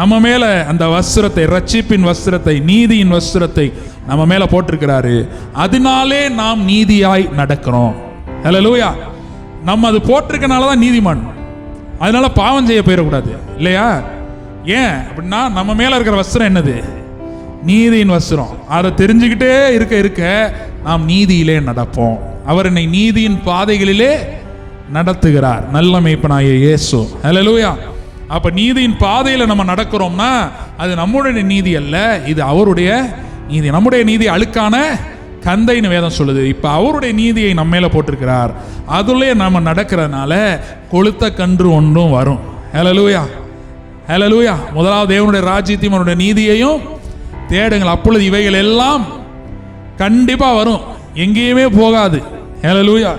A: நம்ம மேல அந்த வஸ்திரத்தை, ரட்சிப்பின் வஸ்திரத்தை, நீதியின் வஸ்திரத்தை நம்ம மேல போட்டிருக்கிறாரு. அதனாலே நாம் நீதியாய் நடக்கிறோம். ஹல்லேலூயா. நம்ம அது போட்டிருக்கனால தான் நீதிமான். அதனால பாவம் செய்ய போயிடக்கூடாது இல்லையா? ஏன் அப்படின்னா நம்ம மேல இருக்கிற வஸ்திரம் என்னது, நீதியின் வஸ்திரம். அதை தெரிஞ்சுக்கிட்டே இருக்க இருக்க நாம் நீதியிலே நடப்போம். அவர் என்னை நீதியின் பாதைகளிலே நடத்துகிறார், நல்ல மேய்ப்பனாகிய இயேசு. ஹல்லேலூயா. அப்ப நீதியின் பாதையில நம்ம நடக்கிறோம்னா அது நம்முடைய நீதி அல்ல, இது அவருடைய நீதி. நம்முடைய நீதி அழுக்கான கந்தைன்னு வேதம் சொல்லுது. இப்ப அவருடைய நீதியை நம்ம மேல போட்டிருக்கிறார். அதுலயே நம்ம நடக்கிறதுனால கொளுத்த கன்று ஒன்றும் வரும். ஹல்லேலூயா. ஹல்லேலூயா. முதலாவது தேவனுடைய ராஜ்யத்தையும் அவருடைய நீதியையும் தேடுங்கள், அப்பொழுது இவைகள் எல்லாம் கண்டிப்பா வரும், எங்கேயுமே போகாது. ஹல்லேலூயா.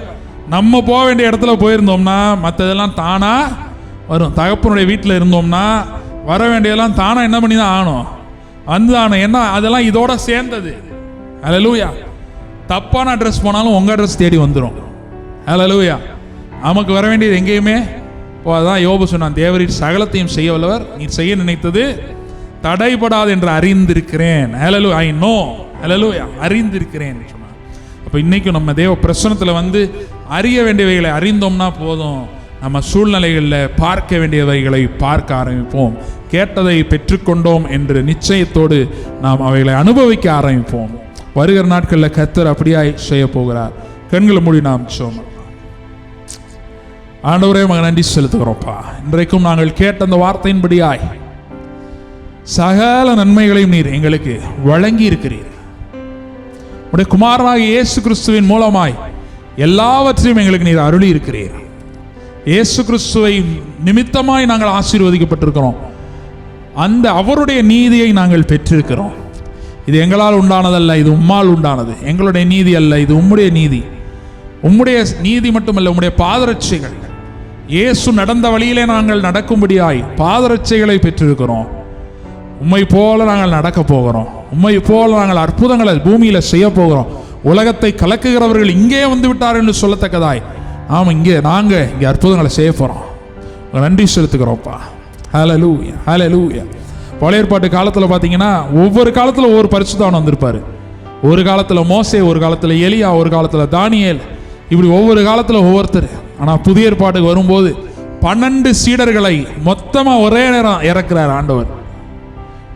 A: நம்ம போக வேண்டிய இடத்துல போயிருந்தோம்னா மற்றதெல்லாம் தானா வரும். தகப்பனுடைய வீட்டில் இருந்தோம்னா வர வேண்டியதெல்லாம் தானா என்ன பண்ணி தான் ஆகணும், வந்து ஆகணும். என்ன அதெல்லாம் இதோட சேர்ந்தது. ஹல்லேலூயா. தப்பான அட்ரஸ் போனாலும் உங்க அட்ரஸ் தேடி வந்துடும். ஹல்லேலூயா. நமக்கு வர வேண்டியது எங்கேயுமே அதான் யோபு சொன்னான், தேவரீர் சகலத்தையும் செய்ய வல்லவர், நீர் செய்ய நினைத்தது தடைபடாது என்று அறிந்திருக்கிறேன். ஹல்லேலூயா. I know. ஹல்லேலூயா. அறிந்திருக்கிறேன் சொன்னான். அப்ப இன்னைக்கு நம்ம தேவ பிரசன்னத்துல வந்து அறிய வேண்டியவைகளை அறிந்தோம்னா போதும், நம்ம சூழ்நிலைகளில் பார்க்க வேண்டியவைகளை பார்க்க ஆரம்பிப்போம். கேட்டதை பெற்றுக்கொண்டோம் என்று நிச்சயத்தோடு நாம் அவைகளை அனுபவிக்க ஆரம்பிப்போம். வருகிற நாட்களில் கர்த்தர் அப்படியாய் செய்ய போகிறார். கண்களை மூடி நாம் சோம். ஆண்டவரே மகன் நன்றி செலுத்துகிறோம்ப்பா. இன்றைக்கும் நாங்கள் கேட்ட அந்த வார்த்தையின்படியாய் சகல நன்மைகளையும் நீர் எங்களுக்கு வழங்கி இருக்கிறீர். உடைய குமாரனாகிய இயேசு கிறிஸ்துவின் மூலமாய் எல்லாவற்றையும் எங்களுக்கு நீர் அருளி இருக்கிறீர். இயேசு கிறிஸ்துவை நிமித்தமாய் நாங்கள் ஆசீர்வதிக்கப்பட்டிருக்கிறோம். அந்த அவருடைய நீதியை நாங்கள் பெற்றிருக்கிறோம். இது எங்களால் உண்டானதல்ல, இது உம்மால் உண்டானது. எங்களுடைய நீதி அல்ல, இது உம்முடைய நீதி. உம்முடைய நீதி மட்டுமல்ல, உம்முடைய பாதரட்சைகள். இயேசு நடந்த வழியிலே நாங்கள் நடக்கும்படியாய் பாதரட்சைகளை பெற்றிருக்கிறோம். உம்மை போல நாங்கள் நடக்க போகிறோம். உம்மை போல நாங்கள் அற்புதங்களை பூமியில செய்ய போகிறோம். உலகத்தை கலக்குகிறவர்கள் இங்கே வந்து விட்டார் என்று சொல்லத்தக்கதாய் ஆமாம், இங்கே அற்புதங்களை செய்ய போகிறோம். நன்றி செலுத்துக்கிறோம்ப்பா. ஹல்லேலூயா. ஹல்லேலூயா. பழைய ஏற்பாட்டு காலத்தில் பார்த்தீங்கன்னா ஒவ்வொரு காலத்தில் ஒவ்வொரு பரிசுத்தவான் வந்திருப்பார். ஒரு காலத்தில் மோசே, ஒரு காலத்தில் எலியா, ஒரு காலத்தில் தானியேல், இப்படி ஒவ்வொரு காலத்தில் ஒவ்வொருத்தர். ஆனால் புதிய ஏற்பாட்டுக்கு வரும்போது 12 சீடர்களை மொத்தமாக ஒரே நேரம் இறக்குறார் ஆண்டவர்.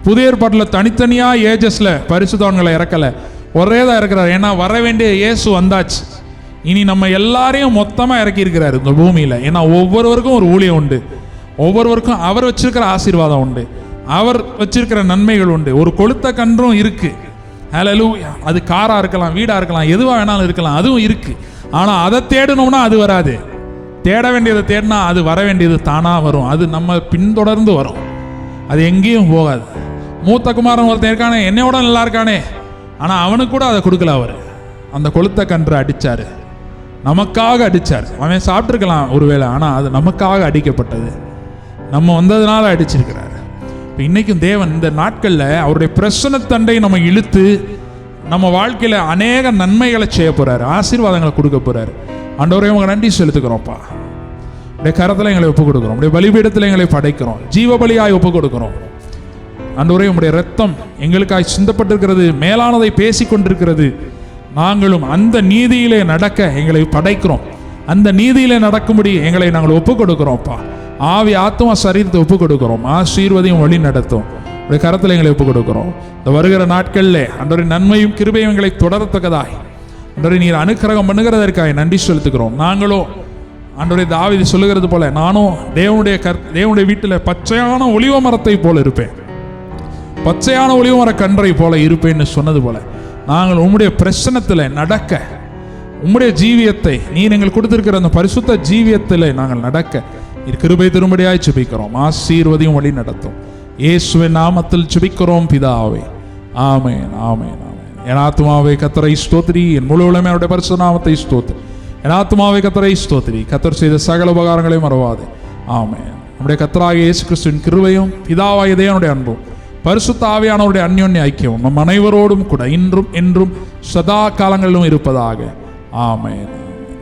A: புதிய ஏற்பாட்டில் தனித்தனியாக ஏஜஸில் பரிசுத்தவான்களை இறக்கலை, ஒரே தான் இறக்குறாரு. ஏன்னா வர வேண்டிய இயேசு வந்தாச்சு, இனி நம்ம எல்லாரையும் மொத்தமாக இறக்கியிருக்கிறாரு இந்த பூமியில். ஏன்னா ஒவ்வொருவருக்கும் ஒரு ஊழியம் உண்டு, ஒவ்வொருவருக்கும் அவர் வச்சிருக்கிற ஆசீர்வாதம் உண்டு, அவர் வச்சிருக்கிற நன்மைகள் உண்டு. ஒரு கொளுத்த கன்றும் இருக்கு. ஹல்லேலூயா. அது காராக இருக்கலாம், வீடாக இருக்கலாம், எதுவாக வேணாலும் இருக்கலாம், அதுவும் இருக்கு. ஆனால் அதை தேடணும்னா அது வராது. தேட வேண்டியதை தேடினா அது வர வேண்டியது தானாக வரும். அது நம்ம பின்தொடர்ந்து வரும், அது எங்கேயும் போகாது. மூத்த குமாரன் ஒருத்தன் இருக்கானே, என்னையோட நல்லா இருக்கானே, ஆனால் அவனுக்கு கூட அதை கொடுக்கல. அவர் அந்த கொளுத்த கன்று அடித்தார், நமக்காக அடித்தார். அவன் சாப்பிட்ருக்கலாம் ஒருவேளை, ஆனால் அது நமக்காக அடிக்கப்பட்டது, நம்ம வந்ததுனால அடிச்சிருக்கிறார். இப்போ இன்றைக்கும் தேவன் இந்த நாட்களில் அவருடைய பிரசன்னத்தண்டை நம்ம இழுத்து நம்ம வாழ்க்கையில் அநேக நன்மைகளை செய்ய போகிறார், ஆசீர்வாதங்களை கொடுக்க போகிறார். ஆண்டவரே உங்க நன்றி செலுத்துக்கிறோம்ப்பா. உடைய கரத்தில் எங்களை ஒப்புக் கொடுக்குறோம், உடைய பலிபீடத்தில் எங்களை படைக்கிறோம், ஜீவ பலியாய் ஒப்புக் கொடுக்குறோம். ஆண்டவரே உம்முடைய இரத்தம் எங்களுக்காய் சிந்தப்பட்டிருக்கிறது, மேலானதை பேசி கொண்டிருக்கிறது. நாங்களும் அந்த நீதியிலே நடக்க எங்களை படைக்கிறோம், அந்த நீதியிலே நடக்கும்படி எங்களை நாங்கள் ஒப்புக் கொடுக்குறோம்ப்பா. ஆவி ஆத்மா சரீரத்தை ஒப்புக் கொடுக்குறோம். ஆசீர்வதியும் வழி நடத்தும் உடைய கரத்தில் எங்களை ஒப்புக் கொடுக்குறோம். இந்த வருகிற நாட்களில் ஆண்டவரே நன்மையும் கிருபையும் எங்களை தொடரத்தக்கதாய் ஆண்டவரே நீர் அனுக்கிரகம் பண்ணுகிறதற்காக நன்றி செலுத்துகிறோம். நாங்களோ ஆண்டவரே தாவீது சொல்லுகிறது போல, நானும் தேவனுடைய வீட்டில் பச்சையான ஒலிவ மரத்தை போல இருப்பேன், பச்சையான ஒலிவ மர கன்றை போல இருப்பேன்னு சொன்னது போல நாங்கள் உம்முடைய பிரசன்னத்தில் நடக்க, உம்முடைய ஜீவியத்தை நீர் எங்களுக்கு கொடுத்திருக்கிற அந்த பரிசுத்த ஜீவியத்தில் நாங்கள் நடக்க நீர் கிருபை தரும்படியாய் ஜெபிக்கிறோம். ஆசீர்வதியும் வழி நடத்தும். இயேசுவின் நாமத்தில் ஜெபிக்கிறோம் பிதாவே, ஆமென், ஆமென், ஆமென். என் ஆத்துமாவே கர்த்தரை ஸ்தோத்திரி, என் முழு உலகமே அவருடைய பரிசுத்த நாமத்தை ஸ்தோத்திரி. என் ஆத்துமாவே கர்த்தரை ஸ்தோத்திரி, கர்த்தர் செய்த சகல உபகாரங்களையும் மறவாதே. ஆமென். நம்முடைய கர்த்தராகிய இயேசு கிறிஸ்துவின் கிருபையும் பிதாவாகிய தேவனுடைய அன்பும் பரிசுத்த ஆவியானவருடைய அந்யோன்ய ஐக்கியம் நம் அனைவரோடும் கூட இன்றும் என்றும் சதா காலங்களிலும் இருப்பதாக. ஆமென்.